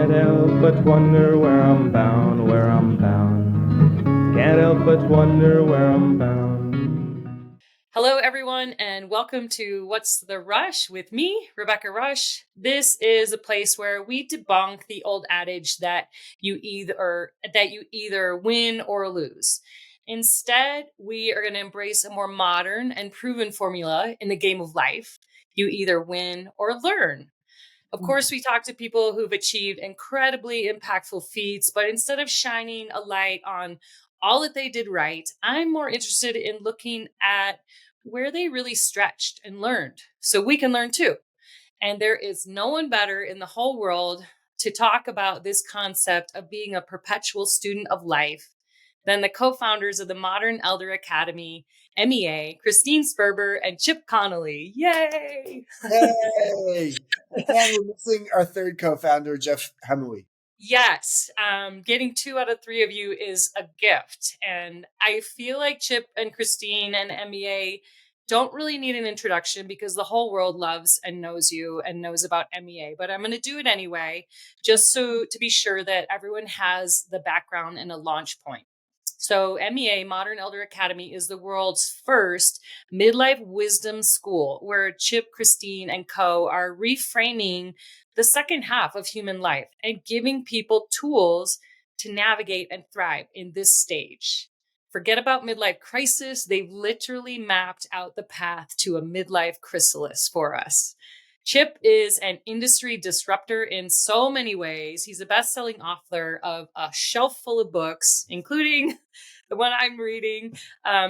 Can't help but wonder where I'm bound, where I'm bound. Can't help but wonder where I'm bound. Hello, everyone, and welcome to What's the Rush with me, Rebecca Rusch. This is a place where we debunk the old adage that you either win or lose. Instead, we are going to embrace a more modern and proven formula in the game of life. You either win or learn. Of course, we talk to people who've achieved incredibly impactful feats, but instead of shining a light on all that they did right, I'm more interested in looking at where they really stretched and learned so we can learn too. And there is no one better in the whole world to talk about this concept of being a perpetual student of life than the co-founders of the Modern Elder Academy, MEA, Christine Sperber and Chip Conley. Yay! Yay! And we're missing our third co-founder, Jeff Hemley. Yes, getting 2 out of 3 of you is a gift. And I feel like Chip and Christine and MEA don't really need an introduction because the whole world loves and knows you and knows about MEA. But I'm going to do it anyway, just so to be sure that everyone has the background and a launch point. So MEA, Modern Elder Academy, is the world's first midlife wisdom school where Chip, Christine, and co are reframing the second half of human life and giving people tools to navigate and thrive in this stage. Forget about midlife crisis. They've literally mapped out the path to a midlife chrysalis for us. Chip is an industry disruptor in so many ways. He's a best-selling author of a shelf full of books, including the one I'm reading,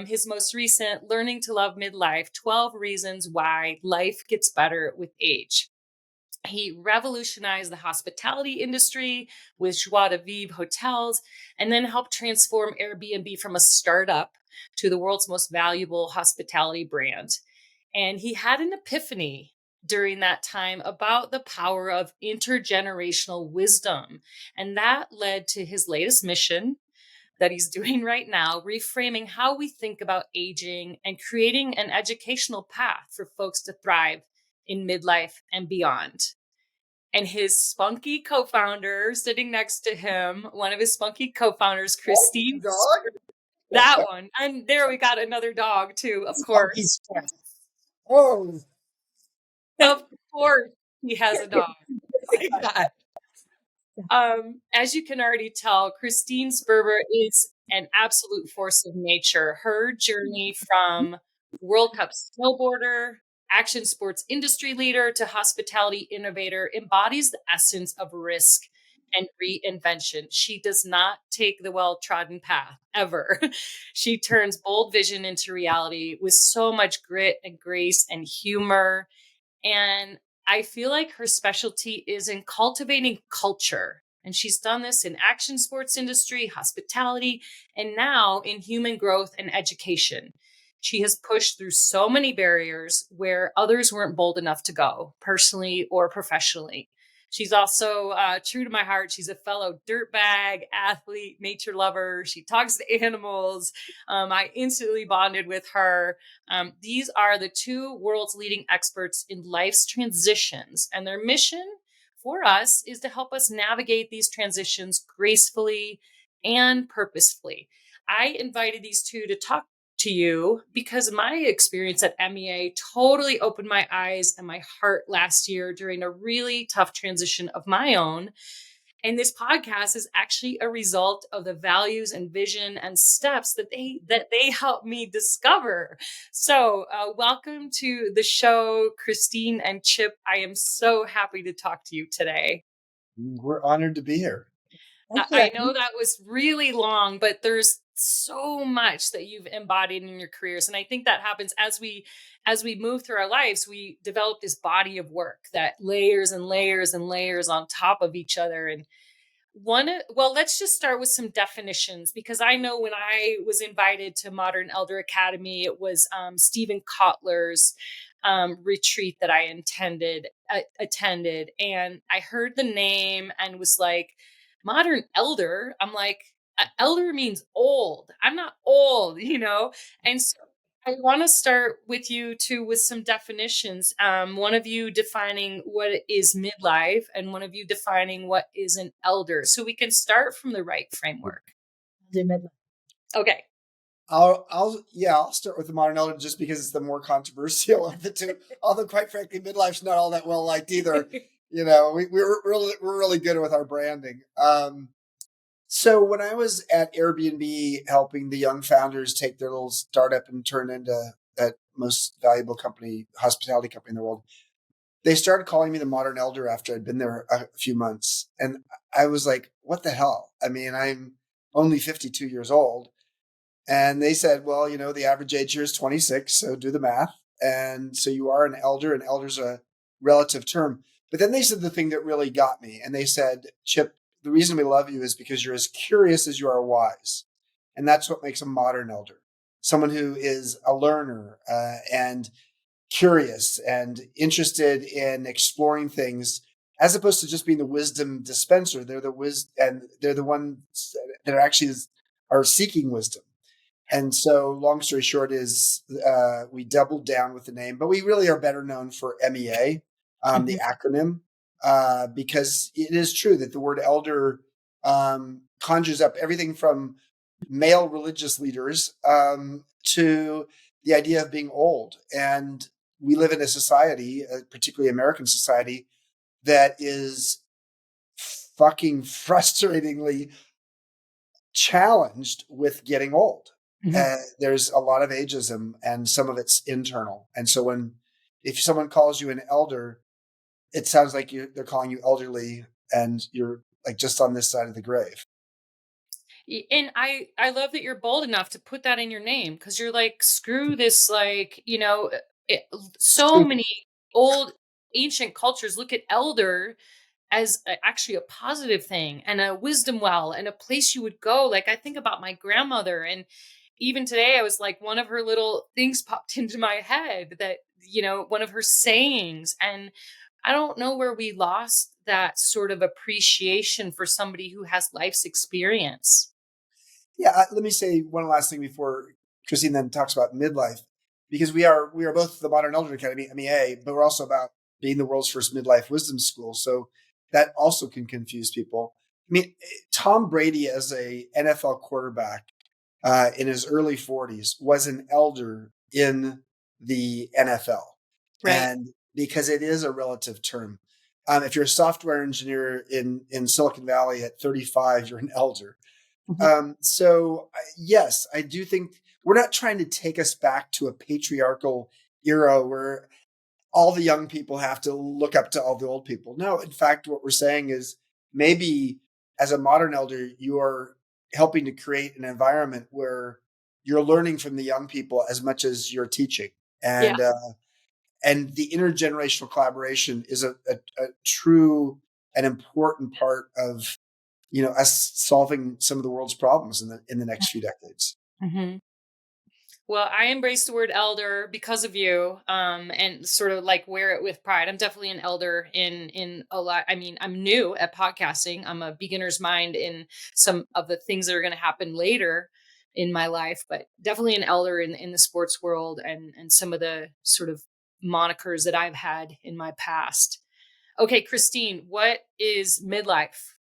his most recent, Learning to Love Midlife, 12 Reasons Why Life Gets Better with Age. He revolutionized the hospitality industry with Joie de Vivre hotels and then helped transform Airbnb from a startup to the world's most valuable hospitality brand. And he had an epiphany during that time about the power of intergenerational wisdom. And that led to his latest mission that he's doing right now, reframing how we think about aging and creating an educational path for folks to thrive in midlife and beyond. And his spunky co-founder sitting next to him, one of his spunky co-founders, Christine. Dog? That one. And there we got another dog too, of course. Oh, Of course he has a dog. My God. As you can already tell, Christine Sperber is an absolute force of nature. Her journey from World Cup snowboarder, action sports industry leader to hospitality innovator embodies the essence of risk and reinvention. She does not take the well-trodden path ever. She turns bold vision into reality with so much grit and grace and humor. And I feel like her specialty is in cultivating culture. And she's done this in action sports industry, hospitality, and now in human growth and education. She has pushed through so many barriers where others weren't bold enough to go, personally or professionally. She's also true to my heart. She's a fellow dirtbag, athlete, nature lover. She talks to animals. I instantly bonded with her. These are the 2 world's leading experts in life's transitions, and their mission for us is to help us navigate these transitions gracefully and purposefully. I invited these 2 to talk to you because my experience at MEA totally opened my eyes and my heart last year during a really tough transition of my own. And this podcast is actually a result of the values and vision and steps that they helped me discover. So welcome to the show, Christine and Chip. I am so happy to talk to you today. we're honored to be here. I know that was really long, but there's so much that you've embodied in your careers. And I think that happens as we move through our lives, we develop this body of work that layers and layers and layers on top of each other. And let's just start with some definitions, because I know when I was invited to Modern Elder Academy, it was Stephen Kotler's retreat that I attended. And I heard the name and was like, Modern Elder. I'm like, elder means old. I'm not old, you know? And so I want to start with you too with some definitions. One of you defining what is midlife, and one of you defining what is an elder. So we can start from the right framework. Do midlife. Okay. I'll start with the modern elder just because it's the more controversial of the two. Although, quite frankly, midlife's not all that well liked either. We're really good with our branding. So when I was at Airbnb helping the young founders take their little startup and turn into that most valuable company, hospitality company in the world, they started calling me the modern elder after I'd been there a few months. And I was like, what the hell? I mean, I'm only 52 years old. And they said, well, the average age here is 26, so do the math. And so you are an elder, and elder's a relative term. But then they said the thing that really got me. And they said, Chip, the reason we love you is because you're as curious as you are wise. And that's what makes a modern elder. Someone who is a learner and curious and interested in exploring things, as opposed to just being the wisdom dispenser. They're the ones that are seeking wisdom. And so, long story short is we doubled down with the name, but we really are better known for MEA, the acronym, because it is true that the word elder conjures up everything from male religious leaders to the idea of being old. And we live in a society, particularly American society, that is fucking frustratingly challenged with getting old. There's a lot of ageism, and some of it's internal. And so if someone calls you an elder, it sounds like they're calling you elderly, and you're like just on this side of the grave. And I love that you're bold enough to put that in your name, because you're like, screw this, so many old ancient cultures look at elder as actually a positive thing and a wisdom well and a place you would go. Like, I think about my grandmother, and even today I was like, one of her little things popped into my head that, one of her sayings. And I don't know where we lost that sort of appreciation for somebody who has life's experience. Yeah, let me say one last thing before Christine then talks about midlife, because we are both the Modern Elder Academy, MEA, but we're also about being the world's first midlife wisdom school. So that also can confuse people. I mean, Tom Brady, as a NFL quarterback in his early 40s, was an elder in the NFL, Right. and because it is a relative term. If you're a software engineer in Silicon Valley at 35, you're an elder. So yes, I do think we're not trying to take us back to a patriarchal era where all the young people have to look up to all the old people. No, in fact, what we're saying is maybe as a modern elder, you are helping to create an environment where you're learning from the young people as much as you're teaching. And, and the intergenerational collaboration is a true and important part of us solving some of the world's problems in the next few decades. Mm-hmm. Well, I embrace the word elder because of you, and sort of like wear it with pride. I'm definitely an elder in a lot. I mean, I'm new at podcasting. I'm a beginner's mind in some of the things that are going to happen later in my life, but definitely an elder in the sports world and some of the sort of monikers that I've had in my past. Okay, Christine, what is midlife?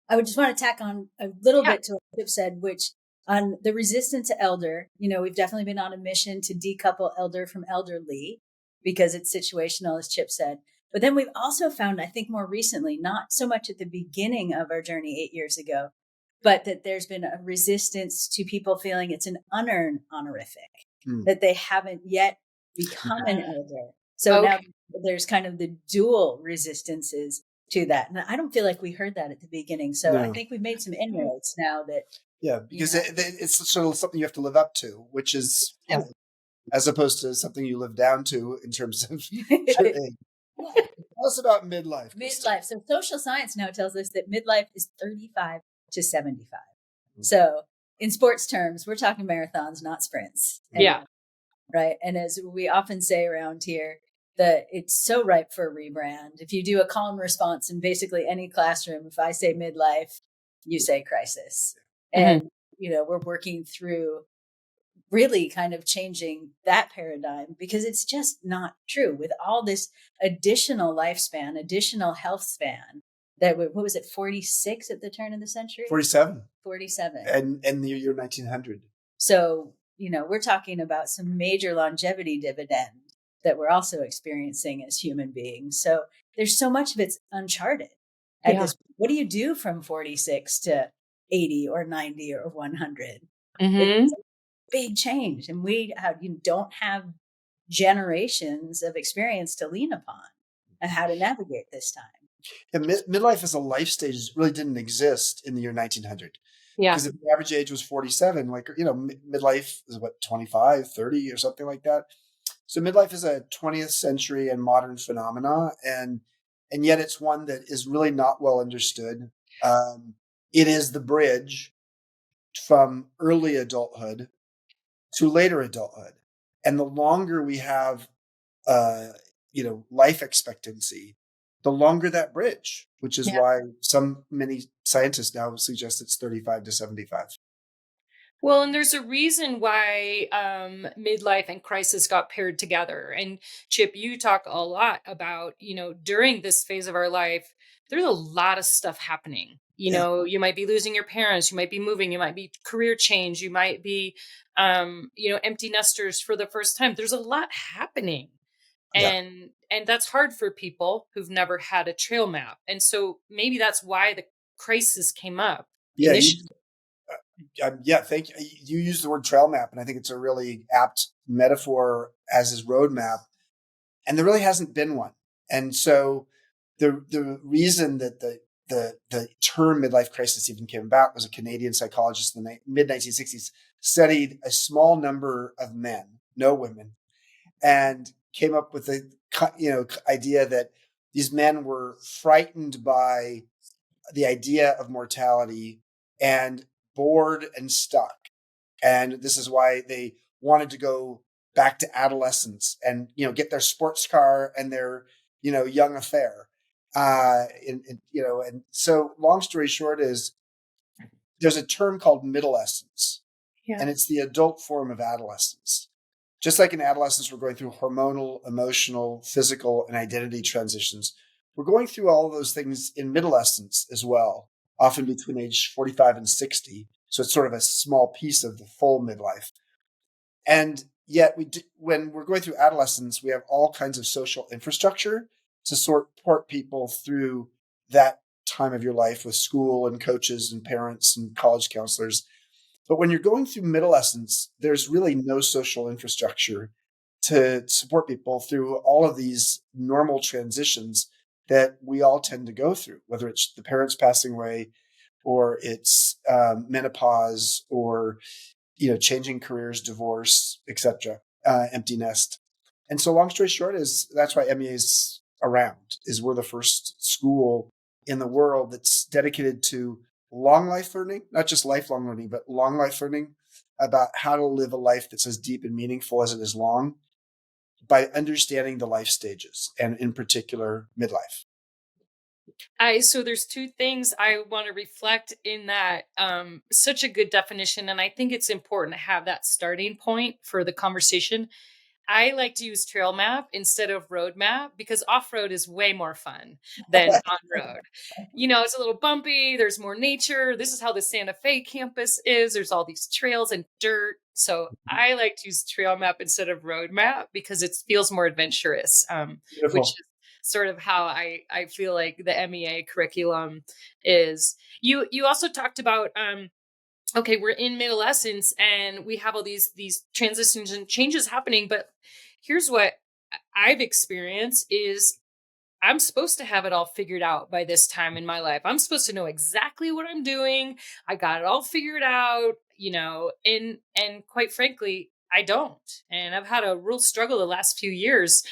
I would just want to tack on a little bit to what Chip said, which on the resistance to elder, we've definitely been on a mission to decouple elder from elderly because it's situational, as Chip said. But then we've also found, I think more recently, not so much at the beginning of our journey 8 years ago, but that there's been a resistance to people feeling it's an unearned honorific, that they haven't yet become an elder. So now there's kind of the dual resistances to that. And I don't feel like we heard that at the beginning. So I think we've made some inroads now that. Yeah, because it's sort of something you have to live up to, which is as opposed to something you live down to in terms of your age. Tell us about midlife. Midlife. So social science now tells us that midlife is 35 to 75. So in sports terms, we're talking marathons, not sprints. Yeah. Right. And as we often say around here, that it's so ripe for a rebrand. If you do a call and response in basically any classroom, if I say midlife, you say crisis. And, we're working through really kind of changing that paradigm, because it's just not true with all this additional lifespan, additional health span that what was it, 46 at the turn of the century? 47. 47. And the year 1900. So, we're talking about some major longevity dividend that we're also experiencing as human beings. So there's so much of it's uncharted at this. What do you do from 46 to 80 or 90 or 100? It's a big change. And we don't have generations of experience to lean upon and how to navigate this time. And midlife as a life stage really didn't exist in the year 1900. Yeah. Because if the average age was 47, midlife is what, 25, 30 or something like that. So midlife is a 20th century and modern phenomena, and yet it's one that is really not well understood. It is the bridge from early adulthood to later adulthood. And the longer we have, life expectancy, the longer that bridge, which is why many scientists now suggest it's 35 to 75. Well, and there's a reason why midlife and crisis got paired together. And Chip, you talk a lot about, during this phase of our life, there's a lot of stuff happening. You might be losing your parents, you might be moving, you might be career change, you might be, empty nesters for the first time. There's a lot happening. And that's hard for people who've never had a trail map. And so maybe that's why the crisis came up initially. Thank you. You use the word trail map, and I think it's a really apt metaphor as his roadmap. And there really hasn't been one. And so the reason that the term midlife crisis even came about was a Canadian psychologist in the mid 1960s studied a small number of men, no women, and came up with the idea that these men were frightened by the idea of mortality and bored and stuck. And this is why they wanted to go back to adolescence and, get their sports car and their, young affair. And so long story short is there's a term called midolescence, and it's the adult form of adolescence. Just like in adolescence, we're going through hormonal, emotional, physical, and identity transitions. We're going through all of those things in midolescence as well, often between age 45 and 60. So it's sort of a small piece of the full midlife. And yet when we're going through adolescence, we have all kinds of social infrastructure to support people through that time of your life with school and coaches and parents and college counselors. But when you're going through midolescence, there's really no social infrastructure to support people through all of these normal transitions that we all tend to go through, whether it's the parents passing away or it's menopause or, changing careers, divorce, etc., empty nest. And so long story short is that's why MEA is around, is we're the first school in the world that's dedicated to long life learning, not just lifelong learning, but long life learning about how to live a life that's as deep and meaningful as it is long by understanding the life stages, and in particular, midlife. So there's two things I want to reflect in that. Such a good definition. And I think it's important to have that starting point for the conversation. I like to use trail map instead of road map because off-road is way more fun than on-road. It's a little bumpy. There's more nature. This is how the Santa Fe campus is. There's all these trails and dirt. So I like to use trail map instead of road map because it feels more adventurous, which is sort of how I feel like the MEA curriculum is. You also talked about, okay, we're in midolescence and we have all these transitions and changes happening. But here's what I've experienced is I'm supposed to have it all figured out by this time in my life. I'm supposed to know exactly what I'm doing. I got it all figured out, and quite frankly, I don't. And I've had a real struggle the last few years.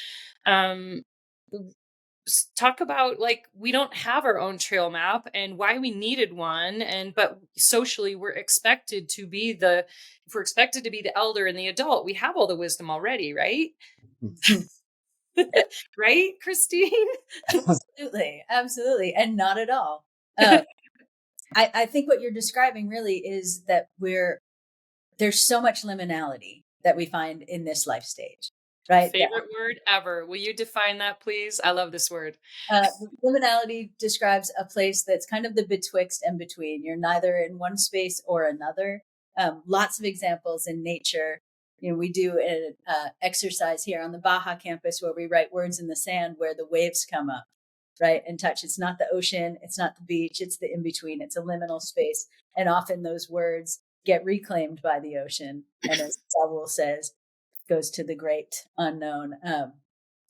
Talk about we don't have our own trail map and why we needed one, but socially we're expected to be if we're expected to be the elder and the adult, we have all the wisdom already, right? Right, Christine? Absolutely, and not at all. I think what you're describing really is that there's so much liminality that we find in this life stage, right? Favorite word ever. Will you define that, please? I love this word. Liminality describes a place that's kind of the betwixt and between. You're neither in one space or another. Lots of examples in nature. We do an exercise here on the Baja campus where we write words in the sand where the waves come up, right, and touch. It's not the ocean, it's not the beach, it's the in-between. It's a liminal space. And often those words get reclaimed by the ocean. And as Saul says, goes to the great unknown.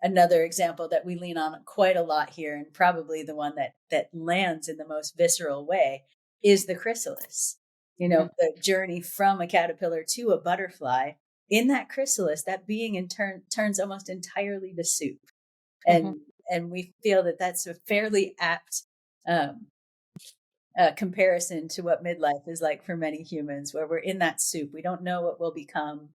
Another example that we lean on quite a lot here, and probably the one that lands in the most visceral way, is the chrysalis. The journey from a caterpillar to a butterfly. In that chrysalis, that being in turn turns almost entirely to soup, and we feel that that's a fairly apt comparison to what midlife is like for many humans, where we're in that soup. We don't know what we'll become.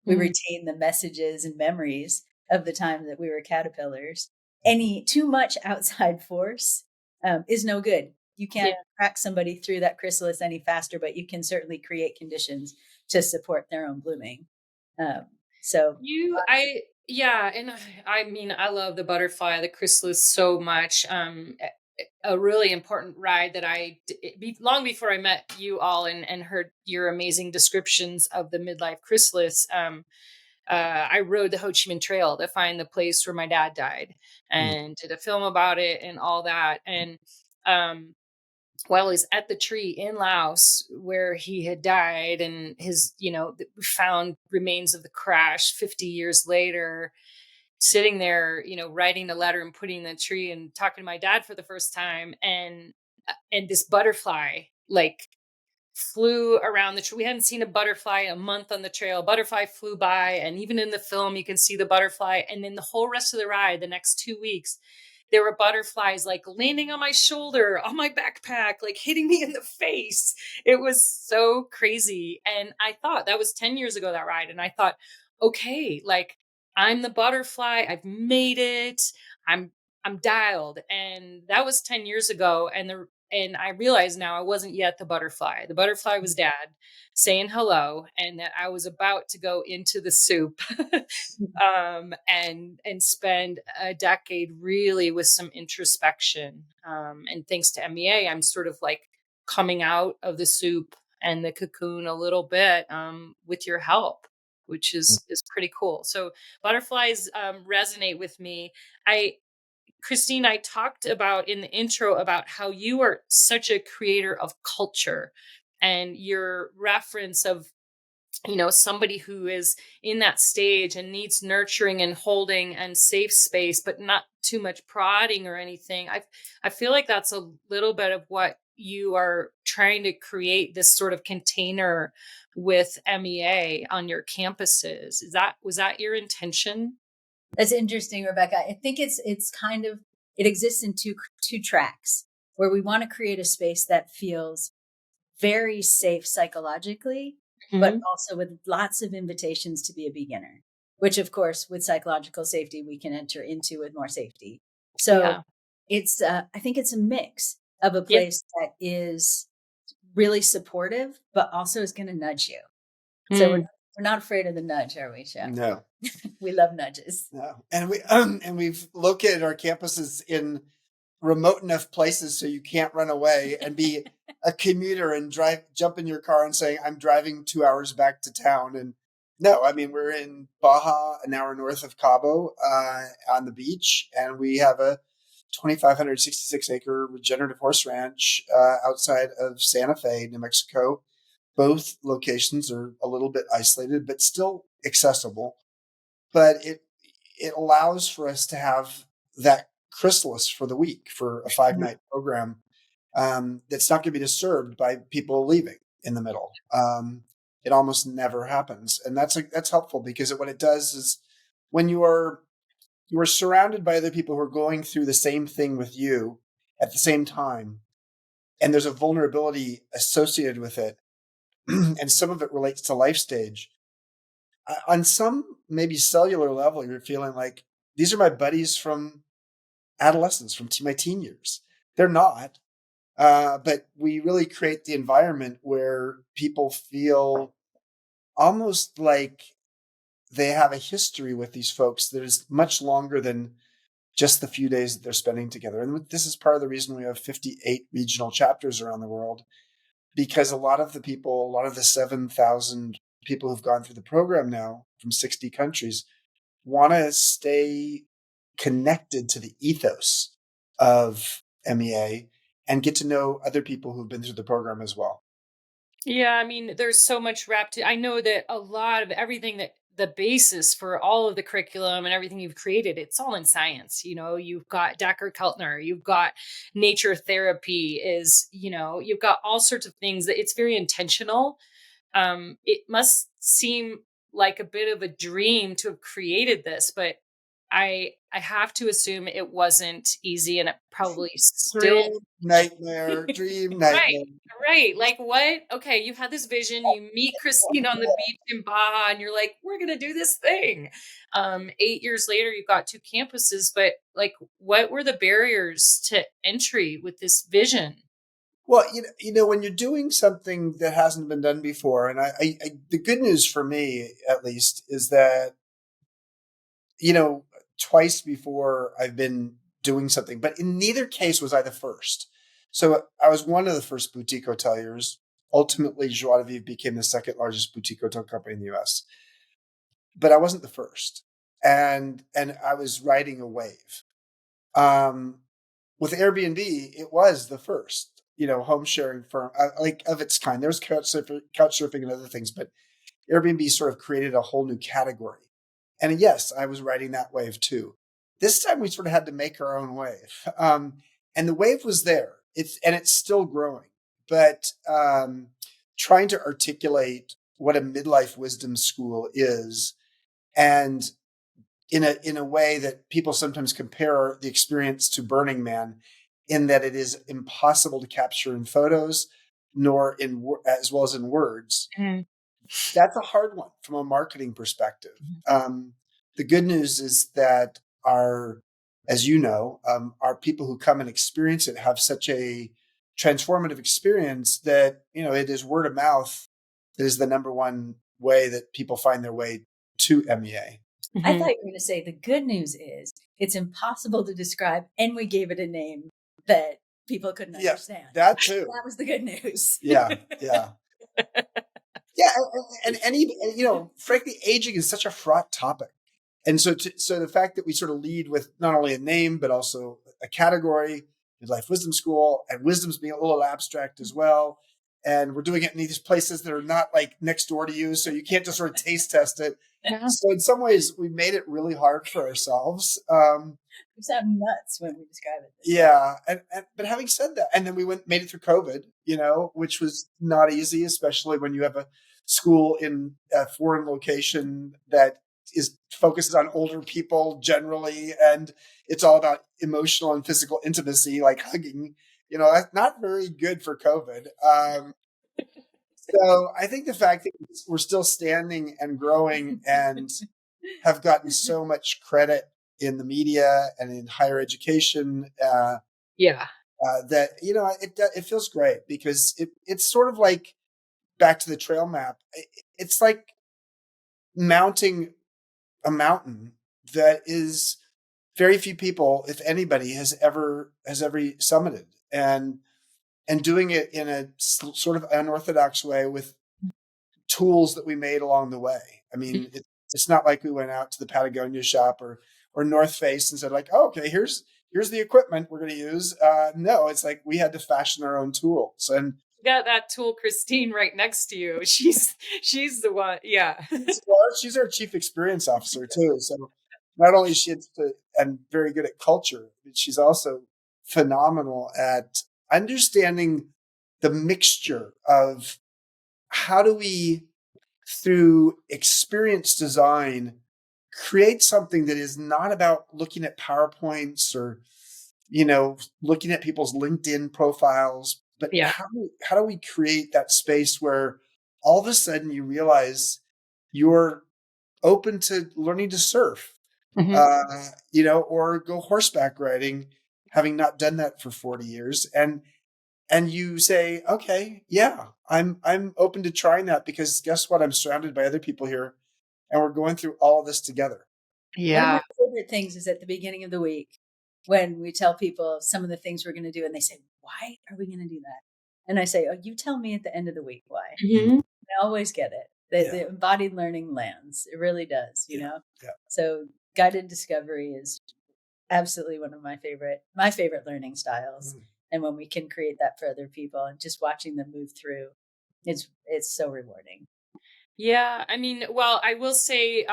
We retain the messages and memories of the time that we were caterpillars. Too much outside force is no good. You can't crack somebody through that chrysalis any faster, but you can certainly create conditions to support their own blooming. And I mean, I love the butterfly, the chrysalis so much. A really important ride that long before I met you all and heard your amazing descriptions of the midlife chrysalis, I rode the Ho Chi Minh Trail to find the place where my dad died and did a film about it and all that. And while he's at the tree in Laos where he had died, and his, we found remains of the crash 50 years later, sitting there, writing a letter and putting in the tree and talking to my dad for the first time. And this butterfly flew around the tree. We hadn't seen a butterfly a month on the trail. A butterfly flew by, and even in the film, you can see the butterfly. And then the whole rest of the ride, the next 2 weeks, there were butterflies landing on my shoulder, on my backpack, hitting me in the face. It was so crazy. And I thought that was 10 years ago, that ride. And I thought, okay, I'm the butterfly. I've made it. I'm dialed. And that was 10 years ago. And I realize now I wasn't yet the butterfly. The butterfly was Dad saying hello, and that I was about to go into the soup and spend a decade really with some introspection. And thanks to MEA, I'm sort of coming out of the soup and the cocoon a little bit with your help, which is pretty cool. So butterflies resonate with me. Christine, I talked about in the intro about how you are such a creator of culture, and your reference of, somebody who is in that stage and needs nurturing and holding and safe space, but not too much prodding or anything. I feel like that's a little bit of what you are trying to create, this sort of container with MEA on your campuses. Was that your intention? That's interesting, Rebecca. I think it's kind of, it exists in two tracks, where we want to create a space that feels very safe psychologically, but also with lots of invitations to be a beginner, which of course with psychological safety we can enter into with more safety. So it's I think it's a mix of a place that is really supportive, but also is going to nudge you. So we're not afraid of the nudge, are we, Chef? No. We love nudges. No. And we've located our campuses in remote enough places so you can't run away and be a commuter and jump in your car and say, I'm driving 2 hours back to town. And no, I mean, we're in Baja, an hour north of Cabo, on the beach, and we have a 2,566 acre regenerative horse ranch outside of Santa Fe, New Mexico. Both locations are a little bit isolated, but still accessible. But it allows for us to have that chrysalis for the week, for a 5-night program that's not going to be disturbed by people leaving in the middle. It almost never happens, and that's helpful, because what it does is, when you are surrounded by other people who are going through the same thing with you at the same time, and there's a vulnerability associated with it, and some of it relates to life stage. On some maybe cellular level, you're feeling like, these are my buddies from adolescence, from my teen years. They're not, But we really create the environment where people feel almost like they have a history with these folks that is much longer than just the few days that they're spending together. And this is part of the reason we have 58 regional chapters around the world, because a lot of the 7,000 people who've gone through the program now from 60 countries want to stay connected to the ethos of MEA and get to know other people who've been through the program as well. Yeah, I mean, there's so much wrapped. I know that a lot of everything that the basis for all of the curriculum and everything you've created, it's all in science. You've got Dacher Keltner, you've got nature therapy you've got all sorts of things that it's very intentional. It must seem like a bit of a dream to have created this, but I have to assume it wasn't easy, and it probably still Dream nightmare. right. Right. Like what? Okay, you had this vision, you meet Christine on the beach in Baja, and you're like, we're gonna do this thing. 8 years later, you've got 2 campuses, but like what were the barriers to entry with this vision? Well, when you're doing something that hasn't been done before, and the good news for me, at least, is that, twice before I've been doing something, but in neither case was I the first. So I was one of the first boutique hoteliers. Ultimately, Joie de Vivre became the second largest boutique hotel company in the US, but I wasn't the first. And I was riding a wave. With Airbnb, it was the first, home sharing firm like of its kind. There was couch surfing and other things, but Airbnb sort of created a whole new category. And yes, I was riding that wave too. This time we sort of had to make our own wave. And the wave was there. It's still growing, but trying to articulate what a midlife wisdom school is, and in a way that people sometimes compare the experience to Burning Man, in that it is impossible to capture in photos, nor as well as in words. Mm. That's a hard one from a marketing perspective. The good news is that as you know, our people who come and experience it have such a transformative experience that, it is word of mouth that is the number one way that people find their way to MEA. I thought you were going to say the good news is it's impossible to describe, and we gave it a name that people couldn't understand. That too. That was the good news. Yeah. Yeah, and frankly, aging is such a fraught topic, and so the fact that we sort of lead with not only a name but also a category, Midlife Wisdom School, and wisdom's being a little abstract as well, and we're doing it in these places that are not like next door to you, so you can't just sort of taste test it. Yeah. So in some ways, we made it really hard for ourselves. We sound nuts when we describe it. Yeah, but having said that, and then we made it through COVID, which was not easy, especially when you have a school in a foreign location that focuses on older people generally, and it's all about emotional and physical intimacy, like hugging. That's not very good for COVID. So I think the fact that we're still standing and growing and have gotten so much credit in the media and in higher education, that it feels great, because it's sort of like, back to the trail map, it's like mounting a mountain that is very few people, if anybody, has ever summited, and doing it in a sort of unorthodox way with tools that we made along the way. I mean, it's not like we went out to the Patagonia shop or North Face and said like, oh, okay, here's the equipment we're going to use. No, it's like we had to fashion our own tools. And you got that tool, Christine, right next to you. She's the one. Yeah. She's our chief experience officer too. So not only is she and very good at culture, but she's also phenomenal at understanding the mixture of how do we, through experience design, create something that is not about looking at PowerPoints or, looking at people's LinkedIn profiles, but how do we create that space where all of a sudden you realize you're open to learning to surf, or go horseback riding, having not done that for 40 years. And and you say, okay, yeah, I'm open to trying that, because guess what? I'm surrounded by other people here, and we're going through all of this together. One of my Yeah. favorite things is at the beginning of the week when we tell people some of the things we're going to do, and they say, "Why are we going to do that?" And I say, "Oh, you tell me at the end of the week why." Mhm. I always get it. The embodied learning lands. It really does, you know? Yeah. So guided discovery is absolutely one of my favorite learning styles. And when we can create that for other people and just watching them move through, it's so rewarding. Yeah, I mean, well, I will say,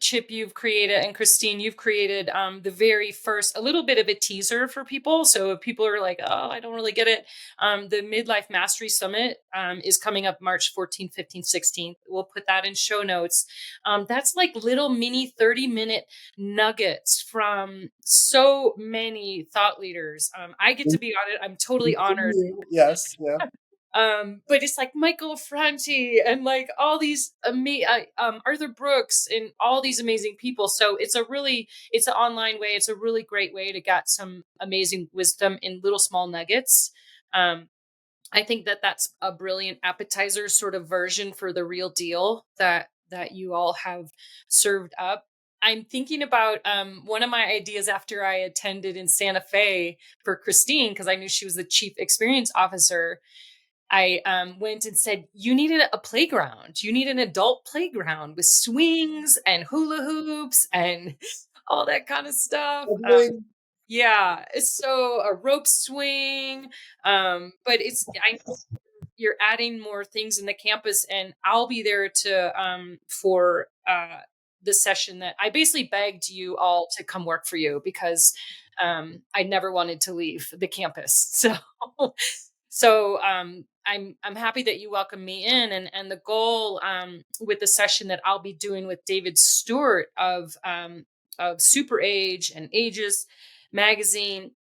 Chip, you've created, and Christine, you've created the very first, a little bit of a teaser for people. So if people are like, oh, I don't really get it, the Midlife Mastery Summit is coming up March 14th, 15th, 16th. We'll put that in show notes. That's like little mini 30-minute nuggets from so many thought leaders. I get to be on it. I'm totally honored. Yes. Yeah. But it's like Michael Franti and like all these Arthur Brooks and all these amazing people. So it's an online way. It's a really great way to get some amazing wisdom in little small nuggets. I think that that's a brilliant appetizer sort of version for the real deal that you all have served up. I'm thinking about one of my ideas after I attended in Santa Fe for Christine, because I knew she was the chief experience officer. I went and said, you needed a playground. You need an adult playground with swings and hula hoops and all that kind of stuff. Yeah, so a rope swing. But you're adding more things in the campus, and I'll be there for the session that I basically begged you all to come work for you, because I never wanted to leave the campus. So I'm happy that you welcome me in, and the goal with the session that I'll be doing with David Stewart of Super Age and Ages magazine.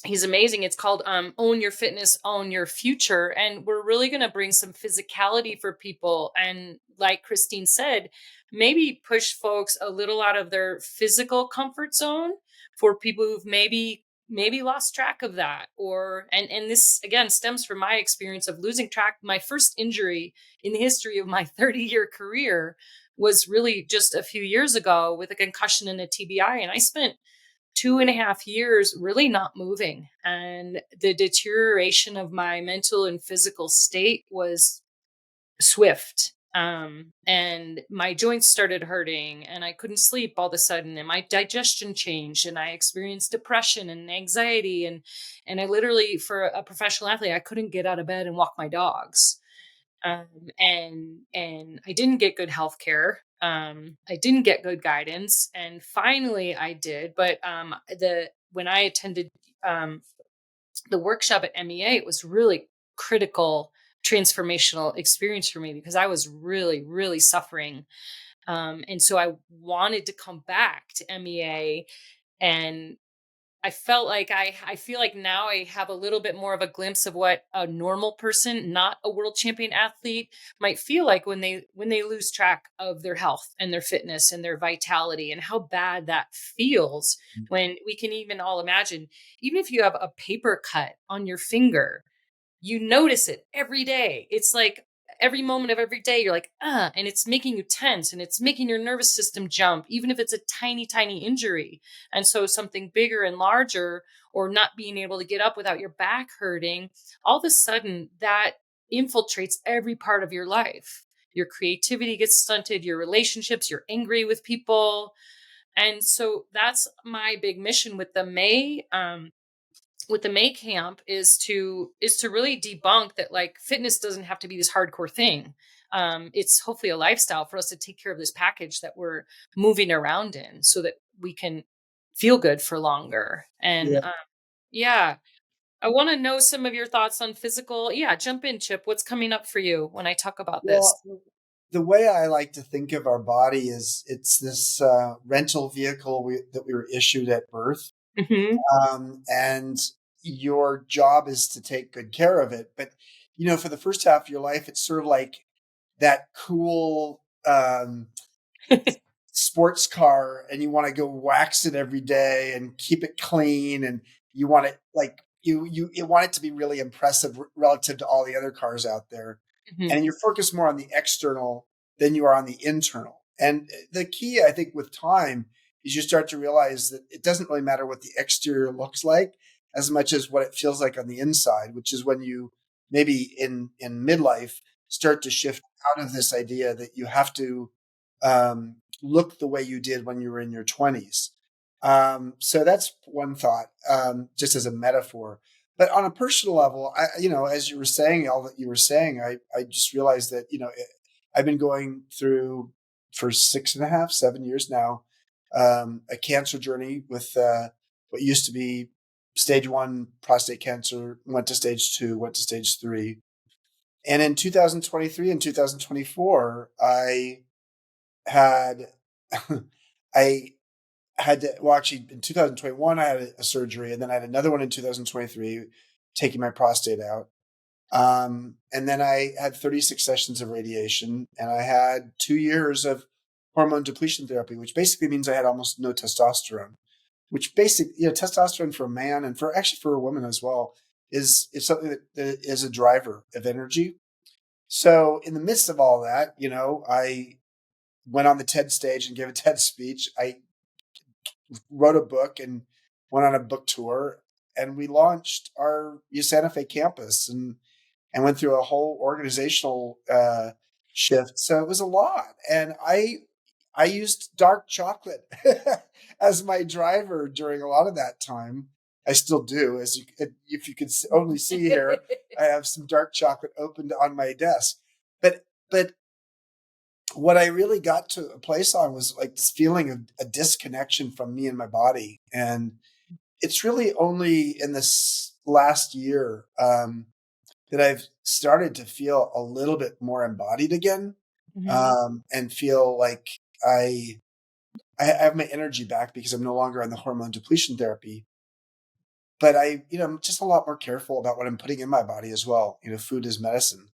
He's amazing. It's called Own Your Fitness, Own Your Future. And we're really going to bring some physicality for people. And like Christine said, maybe push folks a little out of their physical comfort zone for people who've maybe lost track of that. And this again stems from my experience of losing track. My first injury in the history of my 30-year career was really just a few years ago with a concussion and a TBI. And I spent 2.5 years really not moving. And the deterioration of my mental and physical state was swift. And my joints started hurting, and I couldn't sleep all of a sudden, and my digestion changed, and I experienced depression and anxiety. And I literally, for a professional athlete, I couldn't get out of bed and walk my dogs. And I didn't get good health care. I didn't get good guidance, and finally I did. But when I attended the workshop at MEA, it was really critical, transformational experience for me, because I was really, really suffering. And so I wanted to come back to MEA, and I felt like I feel like now I have a little bit more of a glimpse of what a normal person, not a world champion athlete, might feel like when they lose track of their health and their fitness and their vitality, and how bad that feels. When we can even all imagine, even if you have a paper cut on your finger, you notice it every day. It's like every moment of every day, you're like, and it's making you tense, and it's making your nervous system jump, even if it's a tiny, tiny injury. And so something bigger and larger, or not being able to get up without your back hurting, all of a sudden that infiltrates every part of your life. Your creativity gets stunted, your relationships, you're angry with people. And so that's my big mission with the May camp is to really debunk that, like, fitness doesn't have to be this hardcore thing. It's hopefully a lifestyle for us to take care of this package that we're moving around in, so that we can feel good for longer. And yeah, I want to know some of your thoughts on physical. Yeah, jump in, Chip. What's coming up for you when I talk about this? Well, the way I like to think of our body is it's this rental vehicle that we were issued at birth. Mm-hmm. And your job is to take good care of it. But, for the first half of your life, it's sort of like that cool sports car, and you want to go wax it every day and keep it clean. And you want to, like, you want it to be really impressive relative to all the other cars out there. Mhm. And you're focused more on the external than you are on the internal. And the key, I think, with time is you start to realize that it doesn't really matter what the exterior looks like as much as what it feels like on the inside, which is when you maybe in midlife start to shift out of this idea that you have to look the way you did when you were in your 20s. So that's one thought, just as a metaphor. But on a personal level, as you were saying, all that you were saying, I just realized that, I've been going through for 6.5, 7 years now, a cancer journey with what used to be stage 1 prostate cancer, went to stage 2, went to stage 3. And in 2023 and 2024, I had, I had to, well, actually in 2021, I had a surgery, and then I had another one in 2023, taking my prostate out. And then I had 36 sessions of radiation, and I had 2 years of hormone depletion therapy, which basically means I had almost no testosterone, which basically, testosterone for a man and for a woman as well is something that is a driver of energy. So in the midst of all that, I went on the TED stage and gave a TED speech. I wrote a book and went on a book tour, and we launched our Santa Fe campus and went through a whole organizational shift. So it was a lot. And I used dark chocolate as my driver during a lot of that time. I still do. If you could only see here, I have some dark chocolate opened on my desk. But what I really got to a place on was like this feeling of a disconnection from me and my body. And it's really only in this last year that I've started to feel a little bit more embodied again, and feel like I have my energy back because I'm no longer on the hormone depletion therapy. But I'm just a lot more careful about what I'm putting in my body as well. Food is medicine.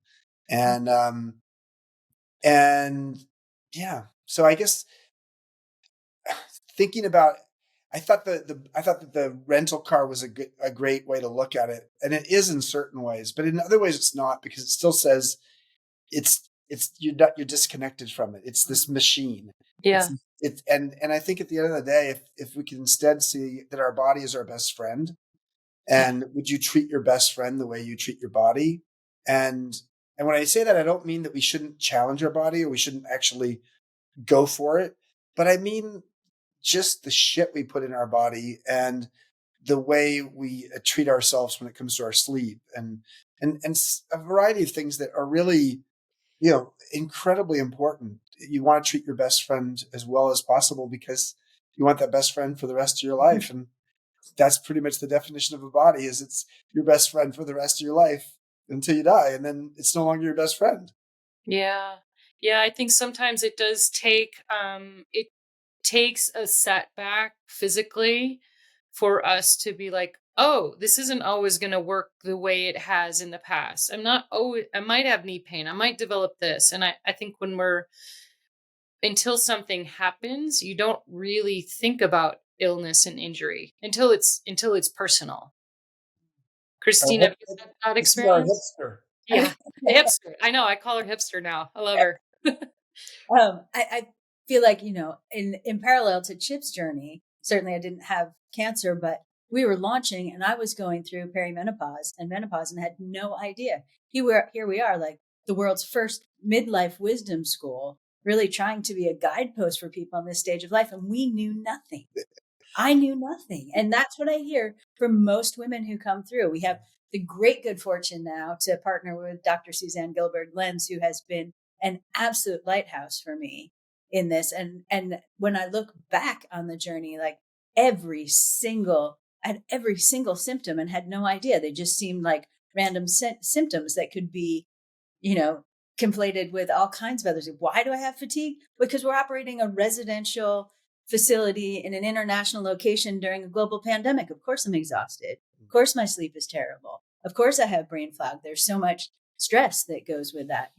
And, and yeah, so I guess thinking about, I thought that the rental car was a great way to look at it. And it is in certain ways, but in other ways it's not, because it still says you're disconnected from it. It's this machine. Yeah. And I think at the end of the day, if we can instead see that our body is our best friend, and would you treat your best friend the way you treat your body? And when I say that, I don't mean that we shouldn't challenge our body or we shouldn't actually go for it, but I mean just the shit we put in our body and the way we treat ourselves when it comes to our sleep and a variety of things that are really, incredibly important. You want to treat your best friend as well as possible because you want that best friend for the rest of your life. And that's pretty much the definition of a body, is it's your best friend for the rest of your life until you die. And then it's no longer your best friend. Yeah. Yeah. I think sometimes it does take, it takes a setback physically for us to be like, oh, this isn't always going to work the way it has in the past. I might have knee pain. I might develop this. And I think until something happens, you don't really think about illness and injury until it's personal. Christina, have you had that This is our experience? hipster. Yeah. Hipster. I know. I call her hipster now. I love her. I feel like, in parallel to Chip's journey, certainly I didn't have cancer, but we were launching and I was going through perimenopause and menopause and had no idea. Here we are, like the world's first midlife wisdom school, really trying to be a guidepost for people in this stage of life. And we knew nothing. I knew nothing. And that's what I hear from most women who come through. We have the great good fortune now to partner with Dr. Suzanne Gilbert-Lenz, who has been an absolute lighthouse for me in this. And when I look back on the journey, like every single symptom and had no idea. They just seemed like random symptoms that could be, conflated with all kinds of others. Why do I have fatigue? Because we're operating a residential facility in an international location during a global pandemic. Of course I'm exhausted. Of course my sleep is terrible. Of course I have brain fog. There's so much stress that goes with that.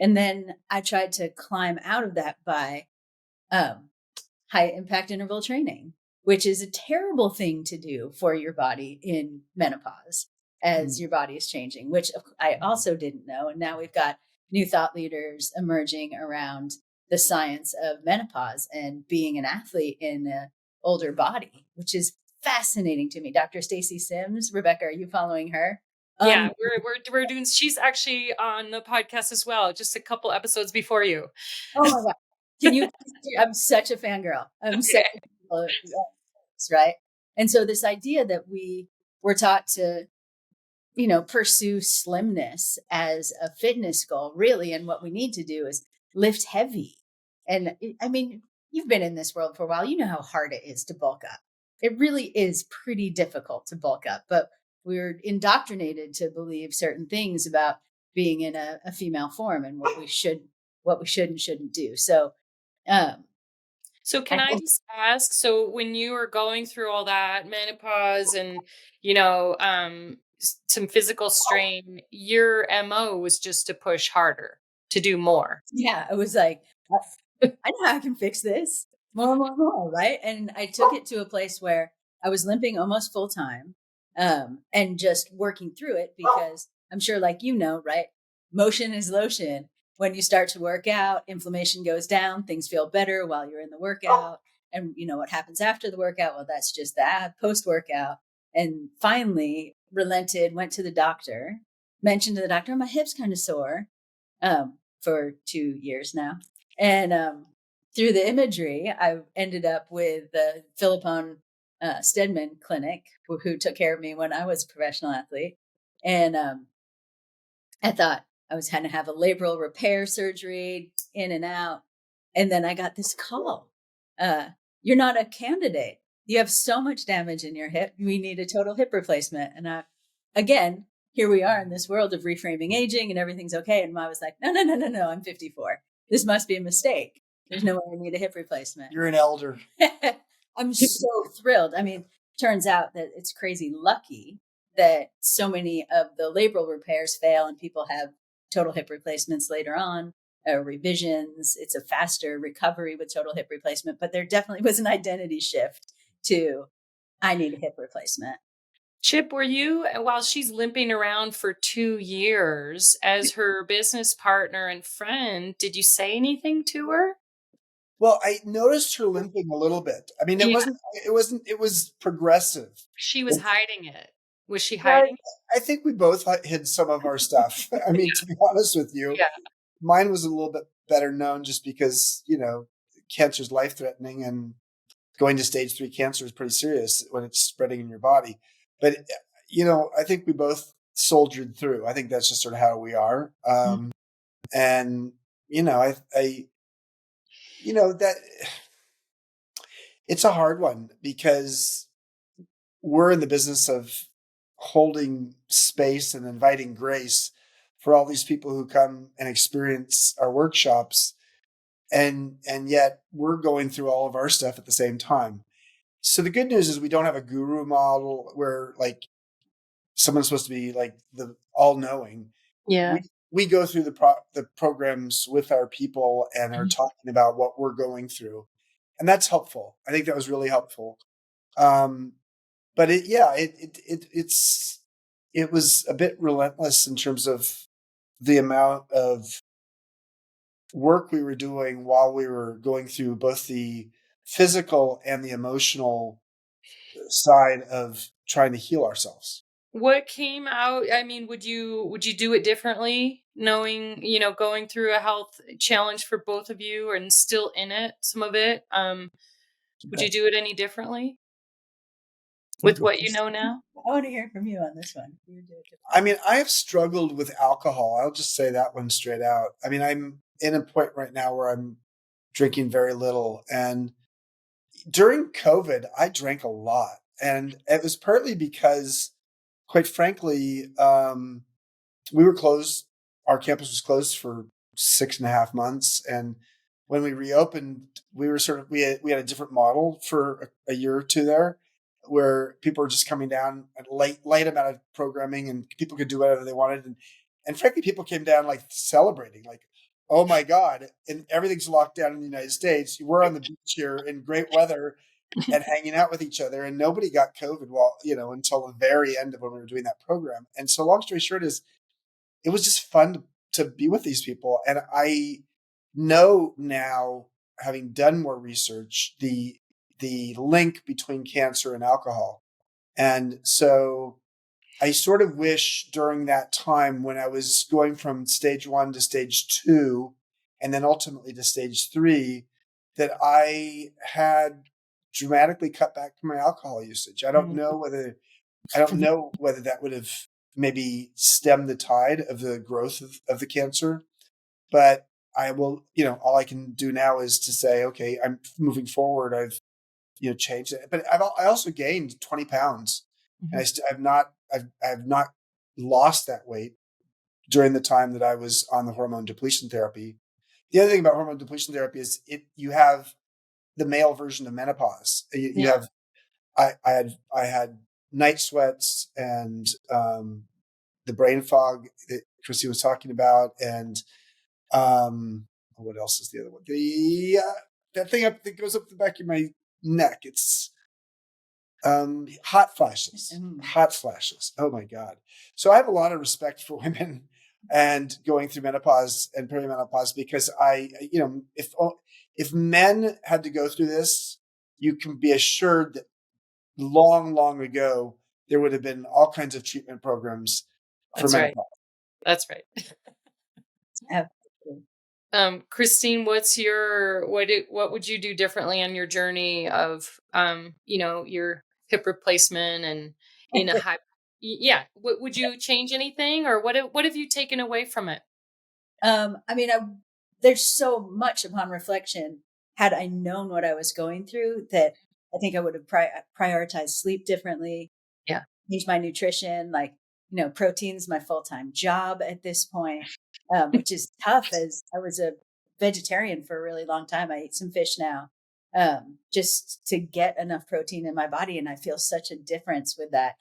And then I tried to climb out of that by high impact interval training, which is a terrible thing to do for your body in menopause as your body is changing, which I also didn't know. And now we've got new thought leaders emerging around the science of menopause and being an athlete in an older body, which is fascinating to me. Dr. Stacy Sims, Rebecca, are you following her? Yeah, we're doing. She's actually on the podcast as well, just a couple episodes before you. Oh my god! Can you? I'm such a fangirl. I'm such a, right. And so this idea that we were taught to, pursue slimness as a fitness goal, really, and what we need to do is lift heavy. And I mean, you've been in this world for a while. You know how hard it is to bulk up. It really is pretty difficult to bulk up, but we're indoctrinated to believe certain things about being in a female form and what we should and shouldn't do. So, can I just ask, so when you were going through all that menopause and, some physical strain, your MO was just to push harder, to do more. Yeah, it was like, I know how I can fix this. More, right? And I took it to a place where I was limping almost full time, and just working through it because I'm sure, like, right? Motion is lotion. When you start to work out, inflammation goes down, things feel better while you're in the workout. And what happens after the workout? Well, that's just that post-workout. And finally relented, went to the doctor, mentioned to the doctor, my hip's kind of sore, for 2 years now. And through the imagery, I ended up with the Philippone Stedman Clinic, who took care of me when I was a professional athlete. And I thought I was going to have a labral repair surgery, in and out. And then I got this call. You're not a candidate. You have so much damage in your hip. We need a total hip replacement. And again, here we are in this world of reframing aging and everything's okay. And I was like, no, I'm 54. This must be a mistake. There's no way I need a hip replacement. You're an elder. I'm so thrilled. I mean, turns out that it's crazy lucky that so many of the labral repairs fail and people have total hip replacements later on, revisions. It's a faster recovery with total hip replacement, but there definitely was an identity shift to, I need a hip replacement. Chip, were you, while she's limping around for 2 years as her business partner and friend, did you say anything to her? Well, I noticed her limping a little bit. I mean, it was progressive. She was hiding it. Was she hiding it? I think we both hid some of our stuff. I mean, to be honest with you, mine was a little bit better known just because, cancer is life-threatening and going to stage 3 cancer is pretty serious when it's spreading in your body. But, I think we both soldiered through. I think that's just sort of how we are. And, that it's a hard one because we're in the business of holding space and inviting grace for all these people who come and experience our workshops. And yet we're going through all of our stuff at the same time. So the good news is we don't have a guru model where like someone's supposed to be like the all knowing. Yeah. We go through the programs with our people and are talking about what we're going through. And that's helpful. I think that was really helpful. But it was a bit relentless in terms of the amount of work we were doing while we were going through both the physical and the emotional side of trying to heal ourselves. What came out? I mean, would you do it differently, knowing, going through a health challenge for both of you and still in it, some of it? Would you do it any differently with what you know now? I want to hear from you on this one. I mean, I have struggled with alcohol. I'll just say that one straight out. I mean, I'm in a point right now where I'm drinking very little. And during COVID, I drank a lot. And it was partly because, quite frankly, we were closed. Our campus was closed for 6.5 months. And when we reopened, we were we had a different model for a year or two there, where people were just coming down at light amount of programming and people could do whatever they wanted. And frankly, people came down like celebrating, like, oh my God, and everything's locked down in the United States. We're on the beach here in great weather. and hanging out with each other. And nobody got COVID until the very end of when we were doing that program. And so long story short is it was just fun to be with these people. And I know now, having done more research, the link between cancer and alcohol. And so I sort of wish during that time when I was going from stage 1 to stage 2 and then ultimately to stage 3 that I had dramatically cut back my alcohol usage. I don't know whether that would have maybe stemmed the tide of the growth of the cancer, but I will, all I can do now is to say, okay, I'm moving forward. I've, changed it, but I also gained 20 pounds and I've not lost that weight during the time that I was on the hormone depletion therapy. The other thing about hormone depletion therapy is you have the male version of menopause. You have, I had night sweats and the brain fog that Chrissy was talking about, and what else is the other one? That thing that goes up the back of my neck. It's hot flashes. Hot flashes. Oh my God. So I have a lot of respect for women and going through menopause and perimenopause because if men had to go through this, you can be assured that long, long ago, there would have been all kinds of treatment programs for menopause. That's right. Christine, what would you do differently on your journey of, your hip replacement and in a high, would you change anything or what have you taken away from it? There's so much upon reflection. Had I known what I was going through, that I think I would have prioritized sleep differently. Yeah. Changed my nutrition. Protein's my full-time job at this point, which is tough as I was a vegetarian for a really long time. I eat some fish now, just to get enough protein in my body. And I feel such a difference with that.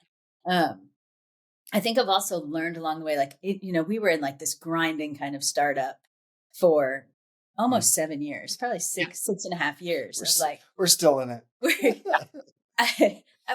I think I've also learned along the way, we were in this grinding kind of startup for almost 7 years, probably 6.5 years. We're still in it.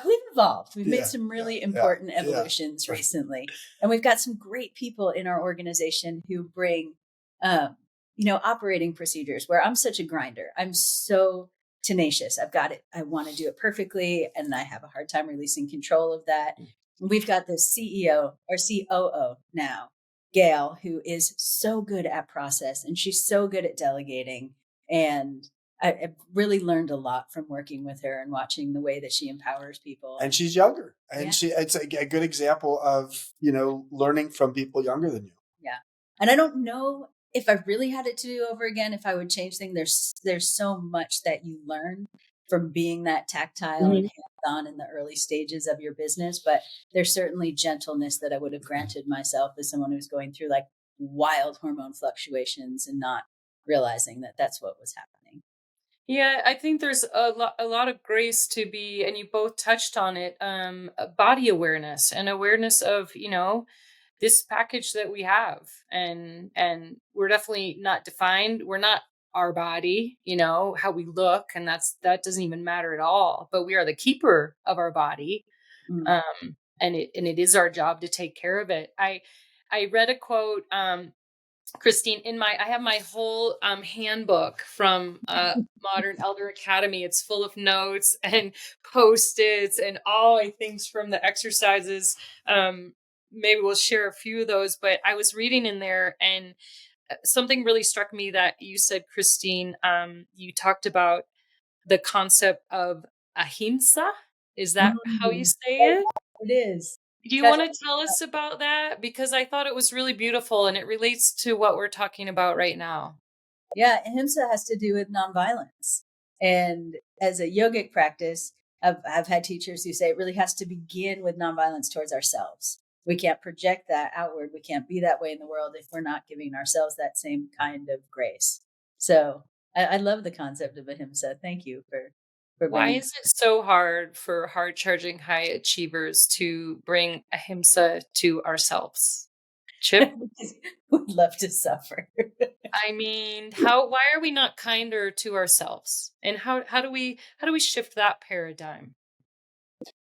We've evolved. We've made some really important evolutions recently. And we've got some great people in our organization who bring, operating procedures where I'm such a grinder. I'm so tenacious. I've got it. I want to do it perfectly. And I have a hard time releasing control of that. We've got the CEO or COO now, Gail, who is so good at process and she's so good at delegating. And I've really learned a lot from working with her and watching the way that she empowers people. And she's younger. And it's a good example of, learning from people younger than you. Yeah. And I don't know if I really had it to do over again, if I would change things. There's so much that you learn from being that tactile and hands-on in the early stages of your business. But there's certainly gentleness that I would have granted myself as someone who's going through wild hormone fluctuations and not realizing that that's what was happening. Yeah, I think there's a lot of grace to be, and you both touched on it, body awareness and awareness of, this package that we have. And we're definitely not defined. We're not our body, how we look, and that doesn't even matter at all. But we are the keeper of our body. And it is our job to take care of it. I read a quote, Christine, I have my whole handbook from Modern Elder Academy. It's full of notes and Post-its and all things from the exercises. Maybe we'll share a few of those, but I was reading in there and something really struck me that you said, Christine. You talked about the concept of ahimsa. Is that how you say it? It is. Do you want to tell us about that? Because I thought it was really beautiful and it relates to what we're talking about right now. Yeah, ahimsa has to do with nonviolence. And as a yogic practice, I've had teachers who say it really has to begin with nonviolence towards ourselves. We can't project that outward. We can't be that way in the world if we're not giving ourselves that same kind of grace. So I love the concept of ahimsa. Thank you for why is it so hard for hard charging high achievers to bring ahimsa to ourselves? Chip, Would love to suffer. I mean, why are we not kinder to ourselves? And how do we shift that paradigm?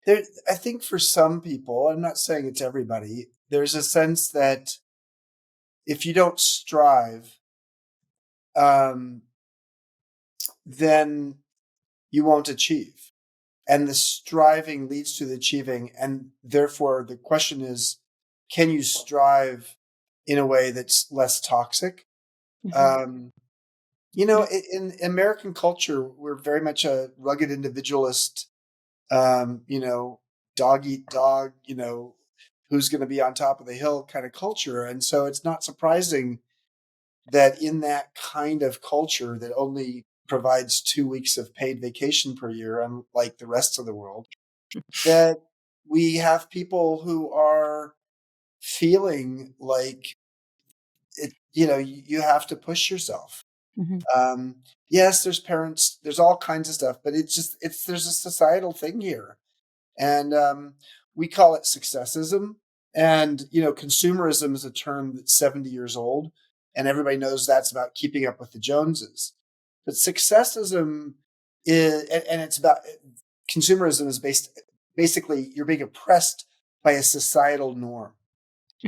I think for some people, I'm not saying it's everybody, there's a sense that if you don't strive, um, then you won't achieve. And the striving leads to the achieving. And therefore, the question is, can you strive in a way that's less toxic? Um, in American culture, we're very much a rugged individualist, dog eat dog, who's going to be on top of the hill kind of culture. And so it's not surprising that in that kind of culture that only provides 2 weeks of paid vacation per year, unlike the rest of the world, that we have people who are feeling like you have to push yourself. Yes, there's parents, there's all kinds of stuff, but there's a societal thing here. And we call it successism. And, consumerism is a term that's 70 years old. And everybody knows that's about keeping up with the Joneses. But successism and it's about consumerism is basically you're being oppressed by a societal norm.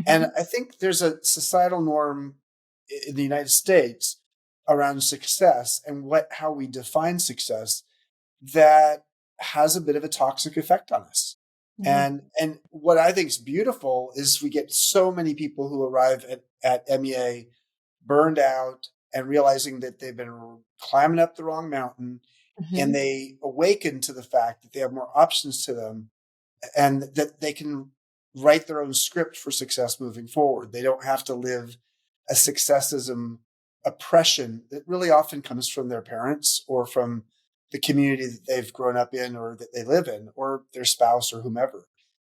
And I think there's a societal norm in the United States around success and how we define success that has a bit of a toxic effect on us. And what I think is beautiful is we get so many people who arrive at MEA burned out and realizing that they've been climbing up the wrong mountain, and they awaken to the fact that they have more options to them and that they can write their own script for success moving forward. They don't have to live a successism oppression that really often comes from their parents or from the community that they've grown up in or that they live in or their spouse or whomever.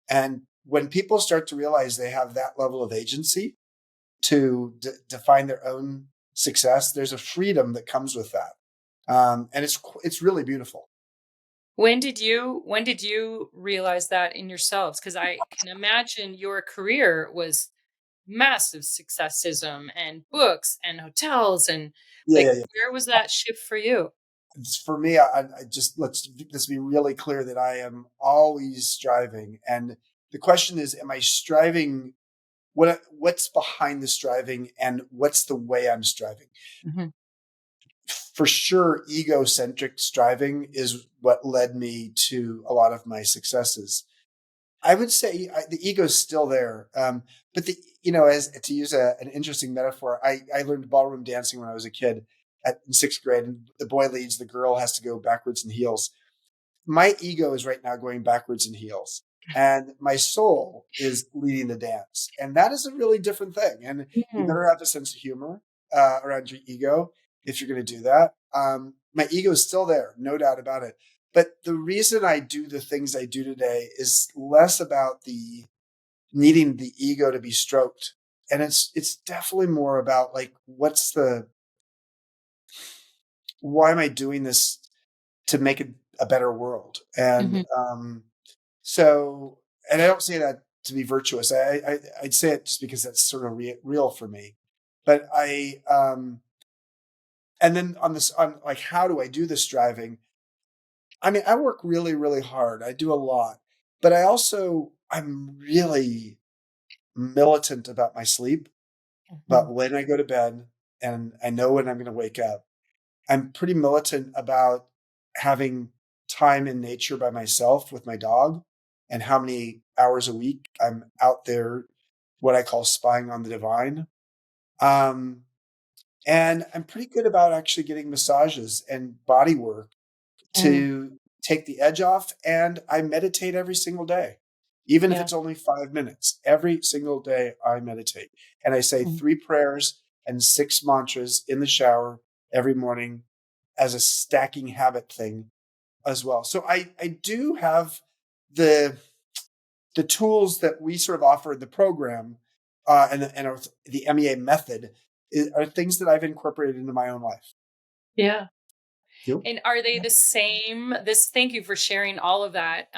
And when people start to realize they have that level of agency to define their own success, there's a freedom that comes with that. And it's really beautiful. When did you realize that in yourselves? Because I can imagine your career was massive successism and books and hotels and Yeah. where was that shift for you? For me, I just let's be really clear that I am always striving. And the question is, am I striving? What's behind the striving and what's the way I'm striving? For sure, egocentric striving is what led me to a lot of my successes. I would say the ego is still there. But as to use an interesting metaphor, I learned ballroom dancing when I was a kid in sixth grade, and the boy leads, the girl has to go backwards in heels. My ego is right now going backwards in heels, and my soul is leading the dance. And that is a really different thing. And you better have a sense of humor around your ego if you're going to do that. My ego is still there, no doubt about it. But the reason I do the things I do today is less about the needing the ego to be stroked. And it's definitely more about like, why am I doing this to make it a better world? And and I don't say that to be virtuous. I'd say it just because that's sort of real for me. But and then on like, how do I do this striving? I mean, I work really, really hard. I do a lot, but I'm really militant about my sleep, about when I go to bed, and I know when I'm going to wake up. I'm pretty militant about having time in nature by myself with my dog and how many hours a week I'm out there, what I call spying on the divine. And I'm pretty good about actually getting massages and body work to take the edge off. And I meditate every single day, even if it's only 5 minutes. Every single day I meditate. And I say 3 prayers and 6 mantras in the shower every morning as a stacking habit thing as well. So I do have the tools that we sort of offer in the program and the MEA method are things that I've incorporated into my own life. Yeah. You? And are they the same? Thank you for sharing all of that.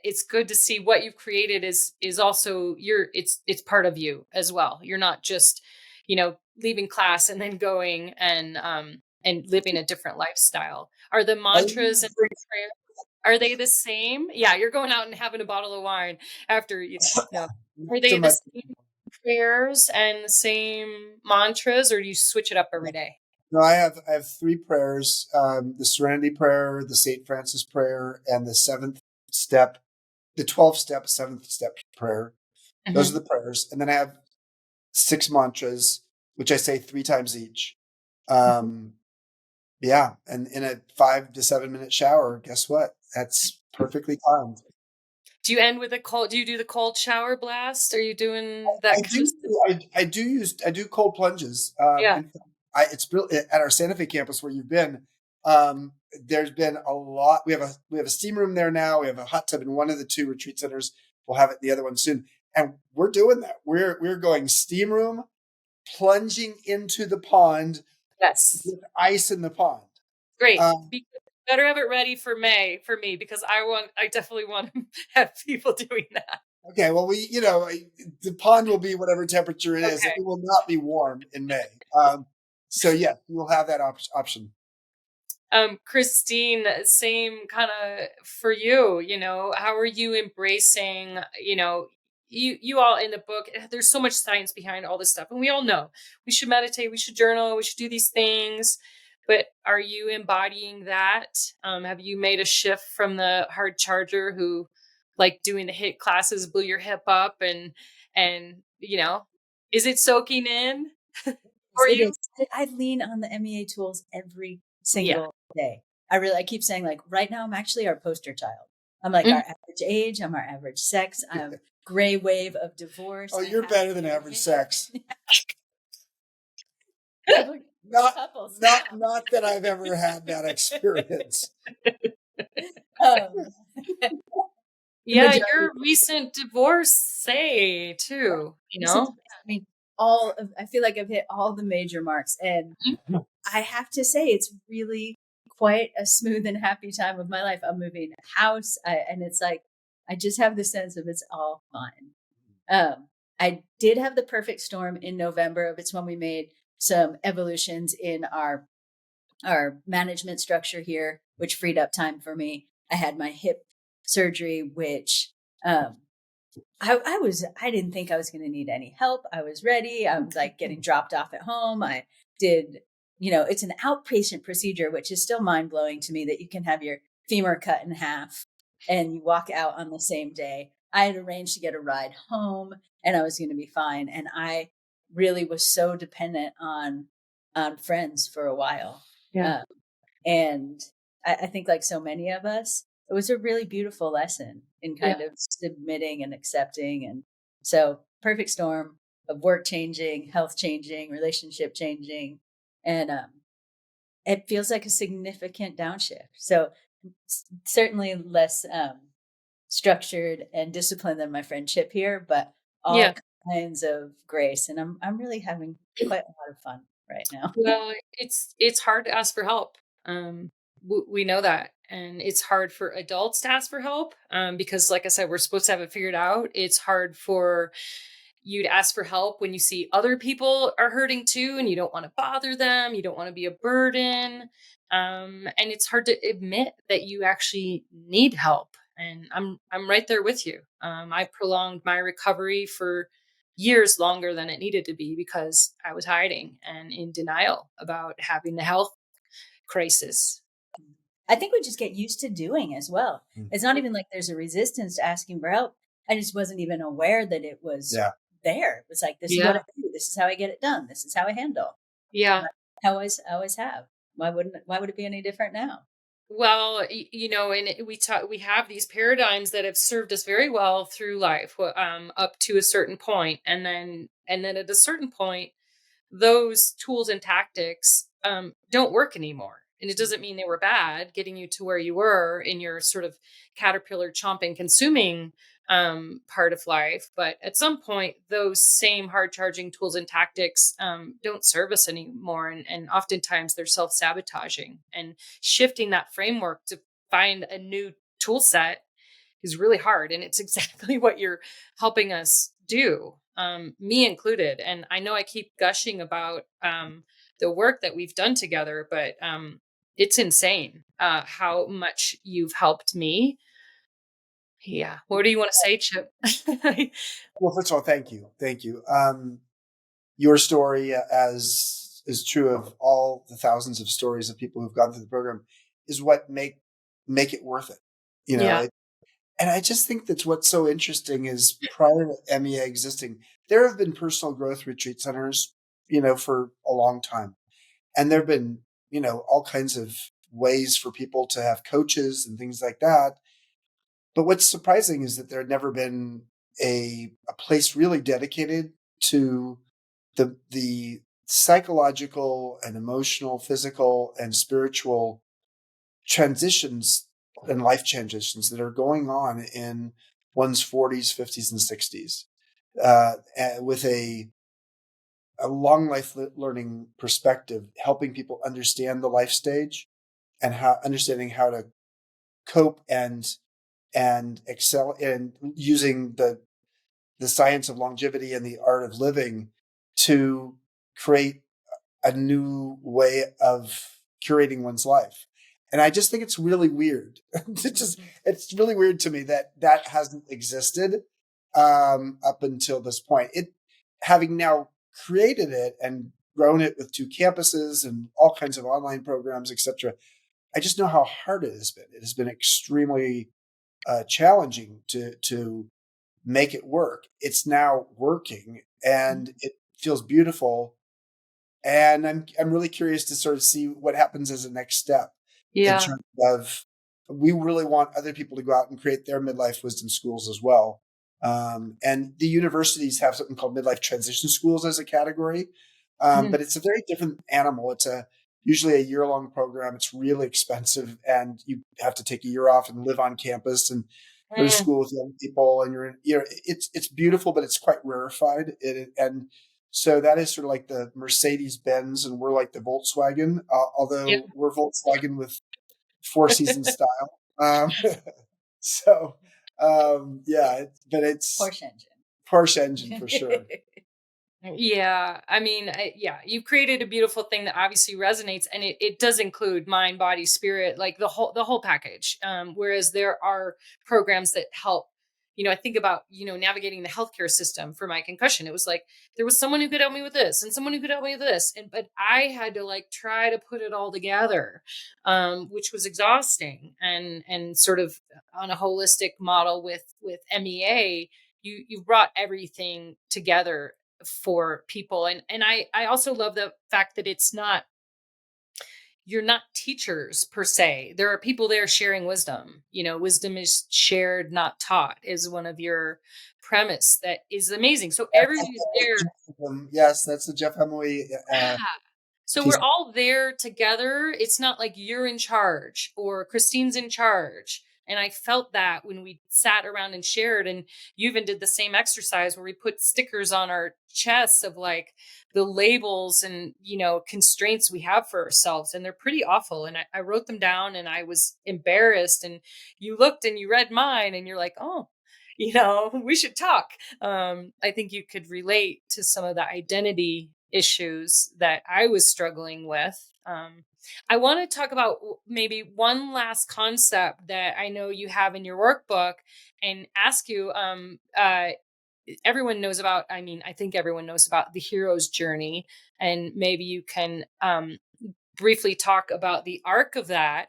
it's good to see what you've created is also it's part of you as well. You're not just, leaving class and then going and living a different lifestyle. Are the mantras and prayers, are they the same? Yeah, you're going out and having a bottle of wine after, no. Are So they the much. same prayers and the same mantras, or do you switch it up every day? No, I have three prayers: the Serenity Prayer, the Saint Francis Prayer, and the seventh step, the 12-step seventh step prayer. Those are the prayers, and then I have 6 mantras, which I say 3 times each. Yeah, and in a 5 to 7 minute shower, guess what? That's perfectly timed. Do you end with a cold? Do you do the cold shower blast? Are you doing that I kind of do. stuff? I do cold plunges. Yeah. It's real at our Santa Fe campus where you've been. There's been a lot. We have a steam room there now. We have a hot tub in one of the 2 retreat centers. We'll have it in the other one soon, and we're doing that. We're going steam room, plunging into the pond Yes. with ice in the pond. Great. Um, Better have it ready for May for me, because I definitely want to have people doing that. okay, well, the pond will be whatever temperature it is. It Okay. will not be warm in May. So yeah, you'll have that option. Christine, same kind of for you, how are you embracing, you all in the book, there's so much science behind all this stuff. And we all know we should meditate, we should journal, we should do these things. But are you embodying that? Have you made a shift from the hard charger who like doing the HIIT classes, blew your hip up and, is it soaking in for It you? is. I lean on the MEA tools every Yeah. single day. I keep saying, like, right now I'm actually our poster child. I'm like Mhm. our average age. I'm our average sex. I'm gray wave of divorce. Oh, I you're have better than to average admit. sex. Not, Couples. not that I've ever had that experience. Um, the Yeah, majority your recent divorce say too, I mean, I feel like I've hit all the major marks, and I have to say it's really quite a smooth and happy time of my life. I'm moving house, and it's like I just have the sense of it's all fine. I did have the perfect storm in November. It's when we made some evolutions in our management structure here, which freed up time for me. I had my hip surgery, which I didn't think I was going to need any help. I was ready. I was like getting dropped off at home. I did, it's an outpatient procedure, which is still mind blowing to me that you can have your femur cut in half and you walk out on the same day. I had arranged to get a ride home and I was going to be fine. And I really was so dependent on friends for a while. Yeah. And I think, like so many of us, it was a really beautiful lesson in kind of submitting and accepting. And so, perfect storm of work changing, health changing, relationship changing. And it feels like a significant downshift. So, certainly less structured and disciplined than my friend Chip here, but all Yeah. kinds of grace. And I'm really having quite a lot of fun right now. Well, it's hard to ask for help. We know that, and it's hard for adults to ask for help because, like I said, we're supposed to have it figured out. It's hard for you to ask for help when you see other people are hurting too, and you don't want to bother them. You don't want to be a burden, and it's hard to admit that you actually need help. And I'm right there with you. I prolonged my recovery for years longer than it needed to be because I was hiding and in denial about having the health crisis. I think we just get used to doing as well. It's not even like there's a resistance to asking for help. I just wasn't even aware that it was there. It was like, this is what I do. This is how I get it done. This is how I handle. Yeah. I always have. Why would it be any different now? Well, and we have these paradigms that have served us very well through life, up to a certain point, and then at a certain point, those tools and tactics don't work anymore. And it doesn't mean they were bad, getting you to where you were in your sort of caterpillar chomping, consuming part of life. But at some point, those same hard charging tools and tactics don't serve us anymore. And oftentimes they're self sabotaging, and shifting that framework to find a new tool set is really hard. And it's exactly what you're helping us do, me included. And I know I keep gushing about the work that we've done together, but it's insane how much you've helped me. Yeah. What do you want to say, Chip? Well, first of all, thank you. Thank you. Your story, as is true of all the thousands of stories of people who've gone through the program, is what make it worth it. You know, Yeah. and I just think that's what's so interesting is prior to MEA existing, there have been personal growth retreat centers, for a long time. And there have been, all kinds of ways for people to have coaches and things like that. But what's surprising is that there had never been a place really dedicated to the psychological and emotional, physical and spiritual transitions and life transitions that are going on in one's 40s, 50s, and 60s, with a long life learning perspective, helping people understand the life stage and understanding how to cope and excel, and using the science of longevity and the art of living to create a new way of curating one's life. And I just think it's really weird. It's really weird to me that hasn't existed up until this point. It having now created it and grown it with 2 campuses and all kinds of online programs, etc. I just know how hard it has been. It has been extremely challenging to make it work. It's now working and it feels beautiful. And I'm really curious to sort of see what happens as a next step in Yeah. terms of, we really want other people to go out and create their midlife wisdom schools as well. And the universities have something called midlife transition schools as a category. Mhm. But it's a very different animal. It's usually a year-long program. It's really expensive, and you have to take a year off and live on campus and go to Mm. school with young people. And it's beautiful, but it's quite rarefied. And so that is sort of like the Mercedes Benz, and we're like the Volkswagen, Yeah. although we're Volkswagen with 4-season style. So, yeah, but it's Porsche engine. Porsche engine for sure. Yeah, I mean, yeah, you've created a beautiful thing that obviously resonates, and it does include mind, body, spirit, like the whole package. Whereas there are programs that help. I think about navigating the healthcare system for my concussion. It was like there was someone who could help me with this, and someone who could help me with this, and but I had to like try to put it all together, which was exhausting. And sort of on a holistic model with MEA, you brought everything together for people. And I also love the fact that you're not teachers per se. There are people there sharing wisdom. Wisdom is shared, not taught, is one of your premise that is amazing. So everybody's there. Yes, that's the Jeff Hemingway Yeah. So piece. we're all there together. It's not like you're in charge or Christine's in charge. And I felt that when we sat around and shared, and you even did the same exercise where we put stickers on our chests of like the labels and, constraints we have for ourselves. And they're pretty awful. And I wrote them down and I was embarrassed. And you looked and you read mine and you're like, oh, we should talk. I think you could relate to some of the identity issues that I was struggling with. I want to talk about maybe one last concept that I know you have in your workbook and ask you. Everyone knows about, I think everyone knows about the hero's journey, and maybe you can briefly talk about the arc of that.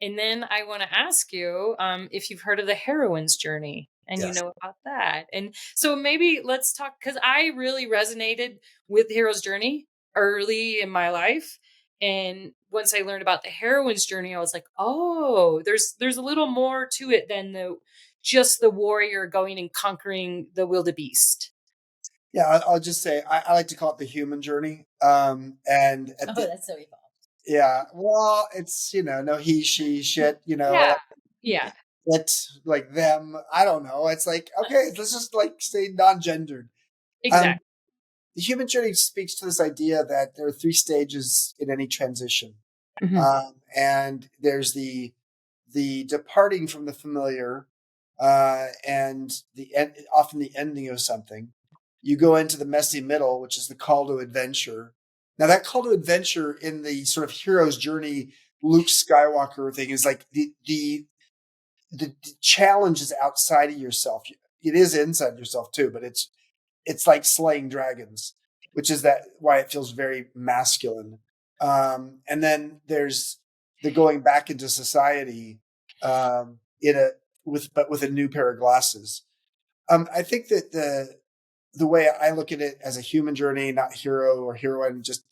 And then I want to ask you if you've heard of the heroine's journey and you Yes. know about that. And so maybe let's talk, because I really resonated with the hero's journey early in my life. And once I learned about the heroine's journey, I was like, oh, there's a little more to it than just the warrior going and conquering the wildebeest. Yeah, I'll just say I like to call it the human journey. And Oh, that's so evolved. yeah, well, it's no he, she, shit. Yeah. Yeah. It's like them. I don't know. It's like, okay, let's just like stay non-gendered. Um, Exactly. the human journey speaks to this idea that there are 3 stages in any transition, Mhm. and there's the departing from the familiar, and often the ending of something. You go into the messy middle, which is the call to adventure. Now, that call to adventure in the sort of hero's journey, Luke Skywalker thing is like the challenge is outside of yourself. It is inside yourself too, but it's like slaying dragons, which is why it feels very masculine. And then there's the going back into society with a new pair of glasses. I think that the way I look at it as a human journey, not hero or heroine, just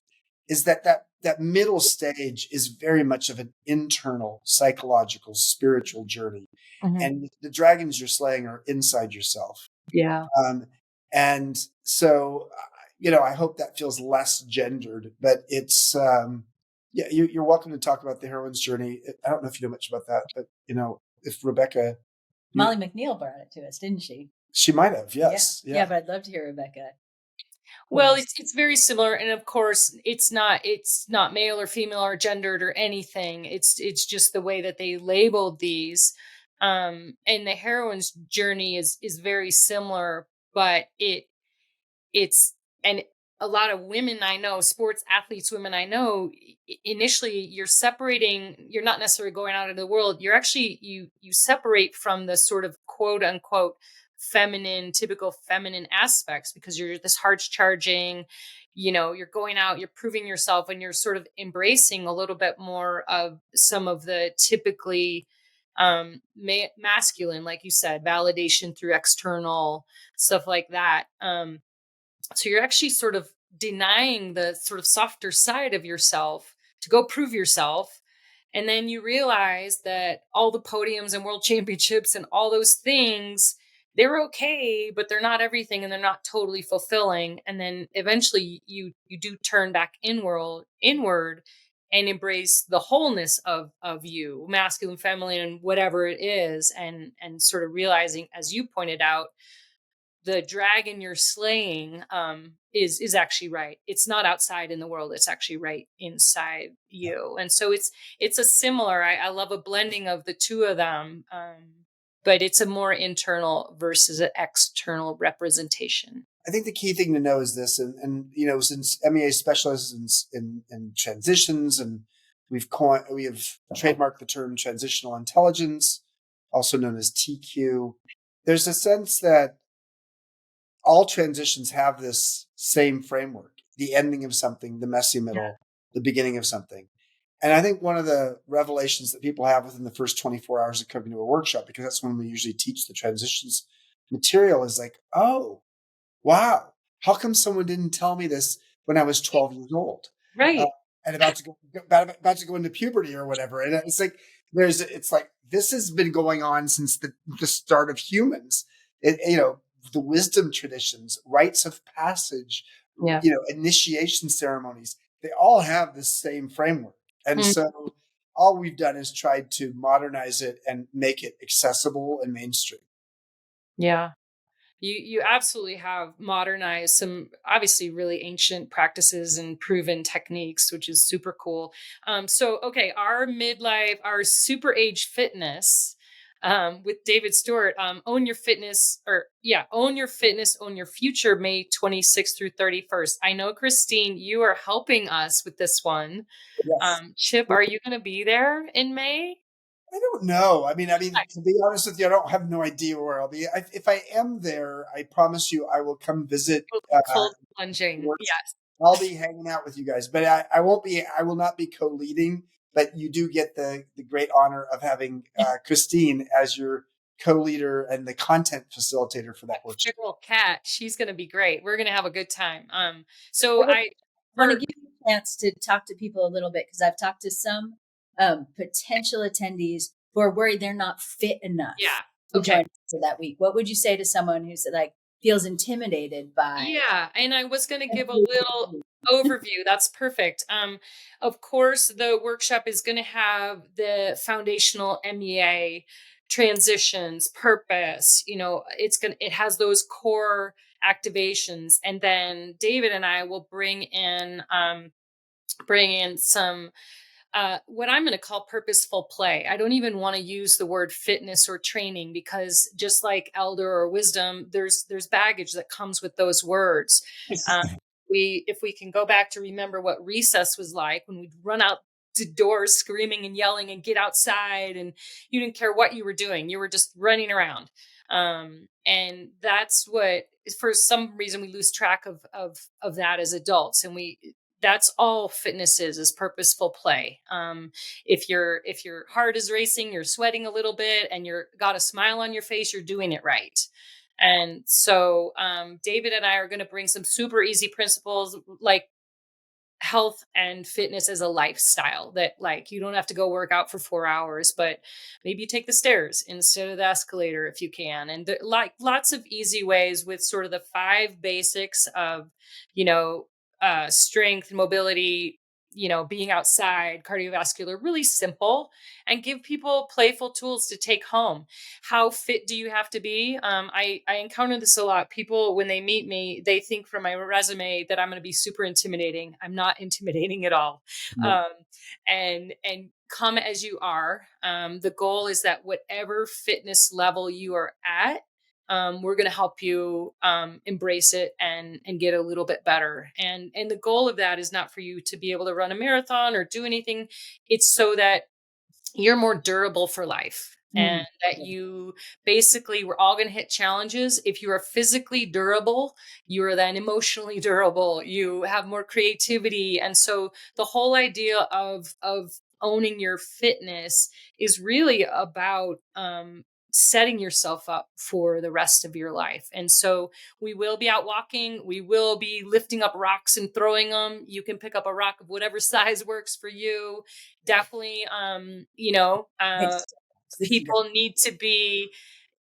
is that middle stage is very much of an internal, psychological, spiritual journey. Mhm. And the dragons you're slaying are inside yourself. Yeah. And so, I hope that feels less gendered, but it's, yeah, you're welcome to talk about the heroine's journey. I don't know if you know much about that, but if Rebecca, Molly McNeil brought it to us, didn't she? she might have, yes. Yeah, but I'd love to hear Rebecca. Well, it's very similar, and of course, it's not male or female or gendered or anything. It's just the way that they labeled these, and the heroine's journey is very similar, but it's and a lot of women I know, sports athletes, women I know, initially you're not necessarily going out into the world. You're actually you separate from the sort of quote unquote typical feminine aspects, because you're this hard charging, you're going out, you're proving yourself, and you're sort of embracing a little bit more of some of the typically masculine, like you said, validation through external stuff like that. So you're actually sort of denying the sort of softer side of yourself to go prove yourself. And then you realize that all the podiums and world championships and all those things, they're okay, but they're not everything, and they're not totally fulfilling. And then eventually you do turn back inward and embrace the wholeness of you, masculine, feminine, whatever it is, and sort of realizing, as you pointed out, the dragon you're slaying is actually right. It's not outside in the world. It's actually right inside you. And so it's a similar, I love a blending of the two of them. But it's a more internal versus an external representation. I think the key thing to know is this, and since MEA specializes in transitions, and we have trademarked the term transitional intelligence, also known as TQ. There's a sense that all transitions have this same framework: the ending of something, the messy middle, the beginning of something. And I think one of the revelations that people have within the first 24 hours of coming to a workshop, because that's when we usually teach the transitions material, is like, oh, wow, how come someone didn't tell me this when I was 12 years old? Right. And about to go into puberty or whatever. And it's like, this has been going on since the start of humans. The wisdom traditions, rites of passage, initiation ceremonies, they all have the same framework. And so all we've done is tried to modernize it and make it accessible and mainstream. Yeah. You absolutely have modernized some obviously really ancient practices and proven techniques, which is super cool. Okay, our midlife, our super age fitness, with David Stewart, own your fitness, own your future, May 26th through 31st. I know, Christine, you are helping us with this one. Yes. Chip, are you going to be there in May? I don't know. I mean, to be honest with you, I have no idea where I'll be. If I am there, I promise you, I will come visit. Cold plunging. Yes. I'll be hanging out with you guys, but I won't be. I will not be co-leading. But you do get the great honor of having Christine as your co-leader and the content facilitator for that workshop. Little cat, she's going to be great. We're going to have a good time. I want to give you a chance to talk to people a little bit, because I've talked to some potential attendees who are worried they're not fit enough to join for that week. What would you say to someone who's like feels intimidated by? Yeah, and I was going to give a little overview. That's perfect. Of course, the workshop is going to have the foundational MEA transitions, purpose. It has those core activations, and then David and I will bring in some what I'm going to call purposeful play. I don't even want to use the word fitness or training, because just like elder or wisdom, there's baggage that comes with those words. If we can go back to remember what recess was like, when we'd run out to doors screaming and yelling and get outside, and you didn't care what you were doing, you were just running around. And that's what, for some reason, we lose track of that as adults. And that's all fitness is purposeful play. If your heart is racing, you're sweating a little bit, and you're got a smile on your face, you're doing it right. And so David and I are going to bring some super easy principles, like health and fitness as a lifestyle, that like you don't have to go work out for 4 hours, but maybe you take the stairs instead of the escalator if you can. And like lots of easy ways with sort of the 5 basics of, strength, mobility, being outside, cardiovascular, really simple, and give people playful tools to take home. How fit do you have to be? I encounter this a lot. People, when they meet me, they think from my resume that I'm going to be super intimidating. I'm not intimidating at all. And come as you are. The goal is that whatever fitness level you are at, we're going to help you embrace it and get a little bit better. And the goal of that is not for you to be able to run a marathon or do anything. It's so that you're more durable for life. And that you basically, we're all going to hit challenges. If you are physically durable, you are then emotionally durable. You have more creativity. And so the whole idea of owning your fitness is really about setting yourself up for the rest of your life. And so we will be out walking. We will be lifting up rocks and throwing them. You can pick up a rock of whatever size works for you. Definitely, people need to be,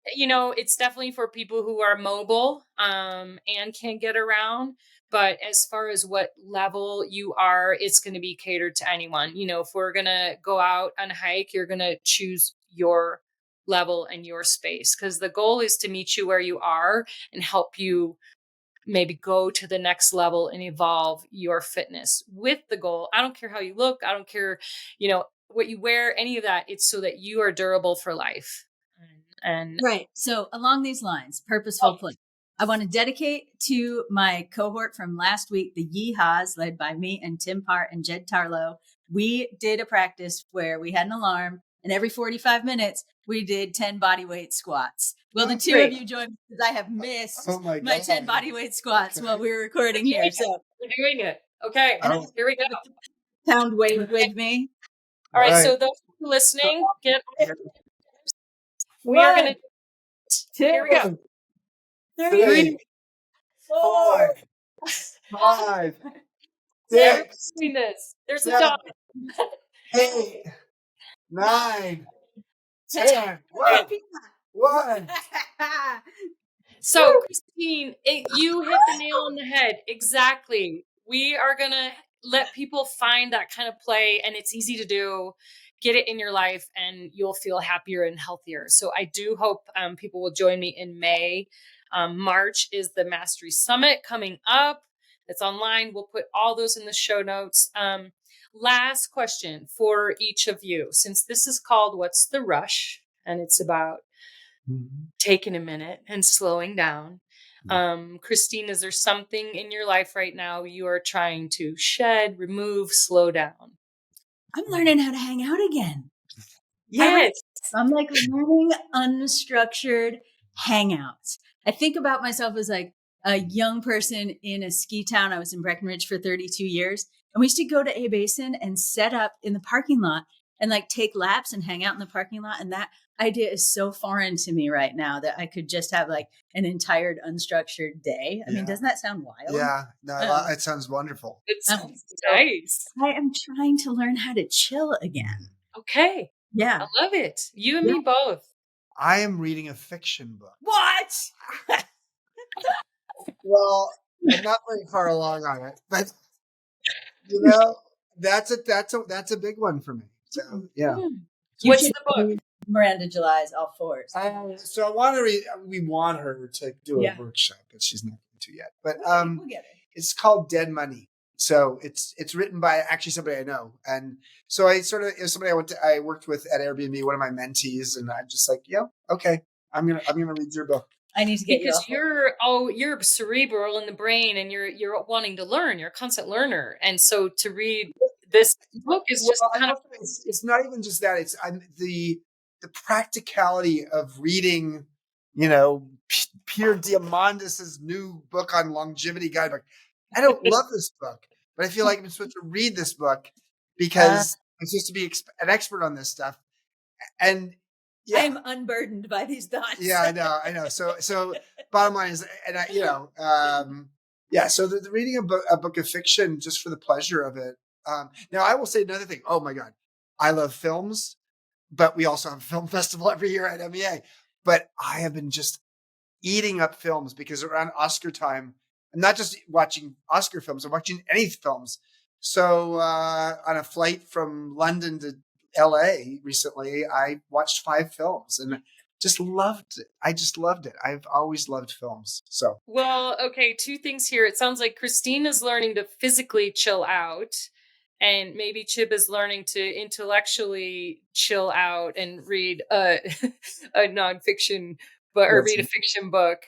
it's definitely for people who are mobile and can get around. But as far as what level you are, it's going to be catered to anyone. If we're going to go out on a hike, you're going to choose your level and your space, because the goal is to meet you where you are and help you maybe go to the next level and evolve your fitness with the goal. I don't care how you look. I don't care, what you wear, any of that. It's so that you are durable for life. And right. So along these lines, purposeful play, I want to dedicate to my cohort from last week, the Yeehaws, led by me and Tim Part and Jed Tarlow. We did a practice where we had an alarm, and every 45 minutes, we did 10 bodyweight squats. Well, the two of you joined me because I have missed my 10 bodyweight squats while we were recording here. So we're doing it. Okay. Here we go. Pound weight with me. All right. So those listening, we are going to, here we go. 3, 4, 5, 6. There's a dog. 8, 9, 10. One. So, Christine, you hit the nail on the head. Exactly. We are going to let people find that kind of play, and it's easy to do. Get it in your life, and you'll feel happier and healthier. So I do hope people will join me in May. March is the Mastery Summit coming up. It's online. We'll put all those in the show notes. Last question for each of you, since this is called What's the Rush? And it's about taking a minute and slowing down. Christine, is there something in your life right now you are trying to shed, remove, slow down? I'm learning how to hang out again. Yes. I'm like learning unstructured hangouts. I think about myself as like a young person in a ski town. I was in Breckenridge for 32 years. And we used to go to A Basin and set up in the parking lot and like take laps and hang out in the parking lot. And that idea is so foreign to me right now that I could just have like an entire unstructured day. I mean, doesn't that sound wild? Yeah, no, it sounds wonderful. It sounds nice. I am trying to learn how to chill again. Okay. Yeah. I love it. You and me both. I am reading a fiction book. What? Well, I'm not very far along on it, but that's a big one for me. So yeah. What's the book? Miranda July's All Fours. So I want to read. We want her to do a workshop, but she's not going to yet. But we'll get it. It's called Dead Money. So it's written by actually somebody I know, and so I sort of is somebody I worked with at Airbnb, one of my mentees, and I'm just like, yeah, okay, I'm gonna read your book. I need to get because you're cerebral in the brain, and you're wanting to learn. You're a constant learner, and so to read this book is just Well, I kind of don't think it's not even just that. It's the practicality of reading, Pierre Diamandis's new book on longevity guidebook. I don't love this book, but I feel like I'm supposed to read this book because I'm supposed to be an expert on this stuff. And I am unburdened by these thoughts. Yeah, I know. So bottom line is, and So the reading a book of fiction just for the pleasure of it. Now I will say another thing. Oh my God, I love films, but we also have a film festival every year at MEA. But I have been just eating up films because around Oscar time, I'm not just watching Oscar films, I'm watching any films. So on a flight from London to LA recently, I watched 5 films and just loved it. I just loved it. I've always loved films. So, well, okay, 2 things here. It sounds like Christine is learning to physically chill out, and maybe Chib is learning to intellectually chill out and read a nonfiction book or read a fiction book.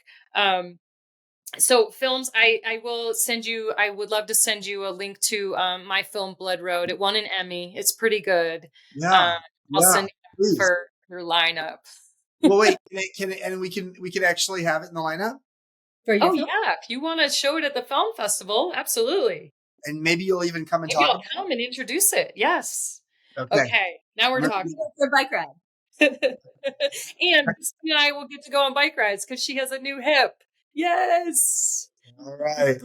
So films, I will send you, I would love to send you a link to my film Blood Road. It won an Emmy. It's pretty good. Yeah. I'll send you for your lineup. Well, wait, we can actually have it in the lineup? For your film? Yeah. If you want to show it at the film festival, absolutely. And maybe you'll even come and maybe talk. I'll come and introduce it. Yes. Okay. Now we're talking. For a bike ride. And Christine and I will get to go on bike rides because she has a new hip. Yes. All right.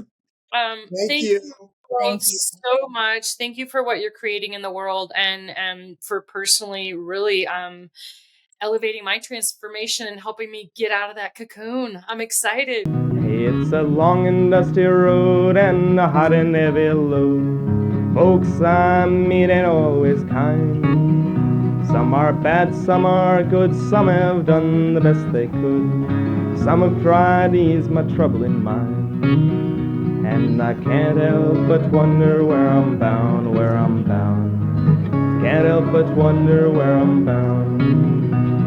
Thank you. Thank you so much. Thank you for what you're creating in the world, and for personally really elevating my transformation and helping me get out of that cocoon. I'm excited. It's a long and dusty road and a hot and heavy load. Folks I meet ain't always kind. Some are bad, some are good, some have done the best they could. Some have tried to ease my troubling mind. And I can't help but wonder where I'm bound, where I'm bound. Can't help but wonder where I'm bound.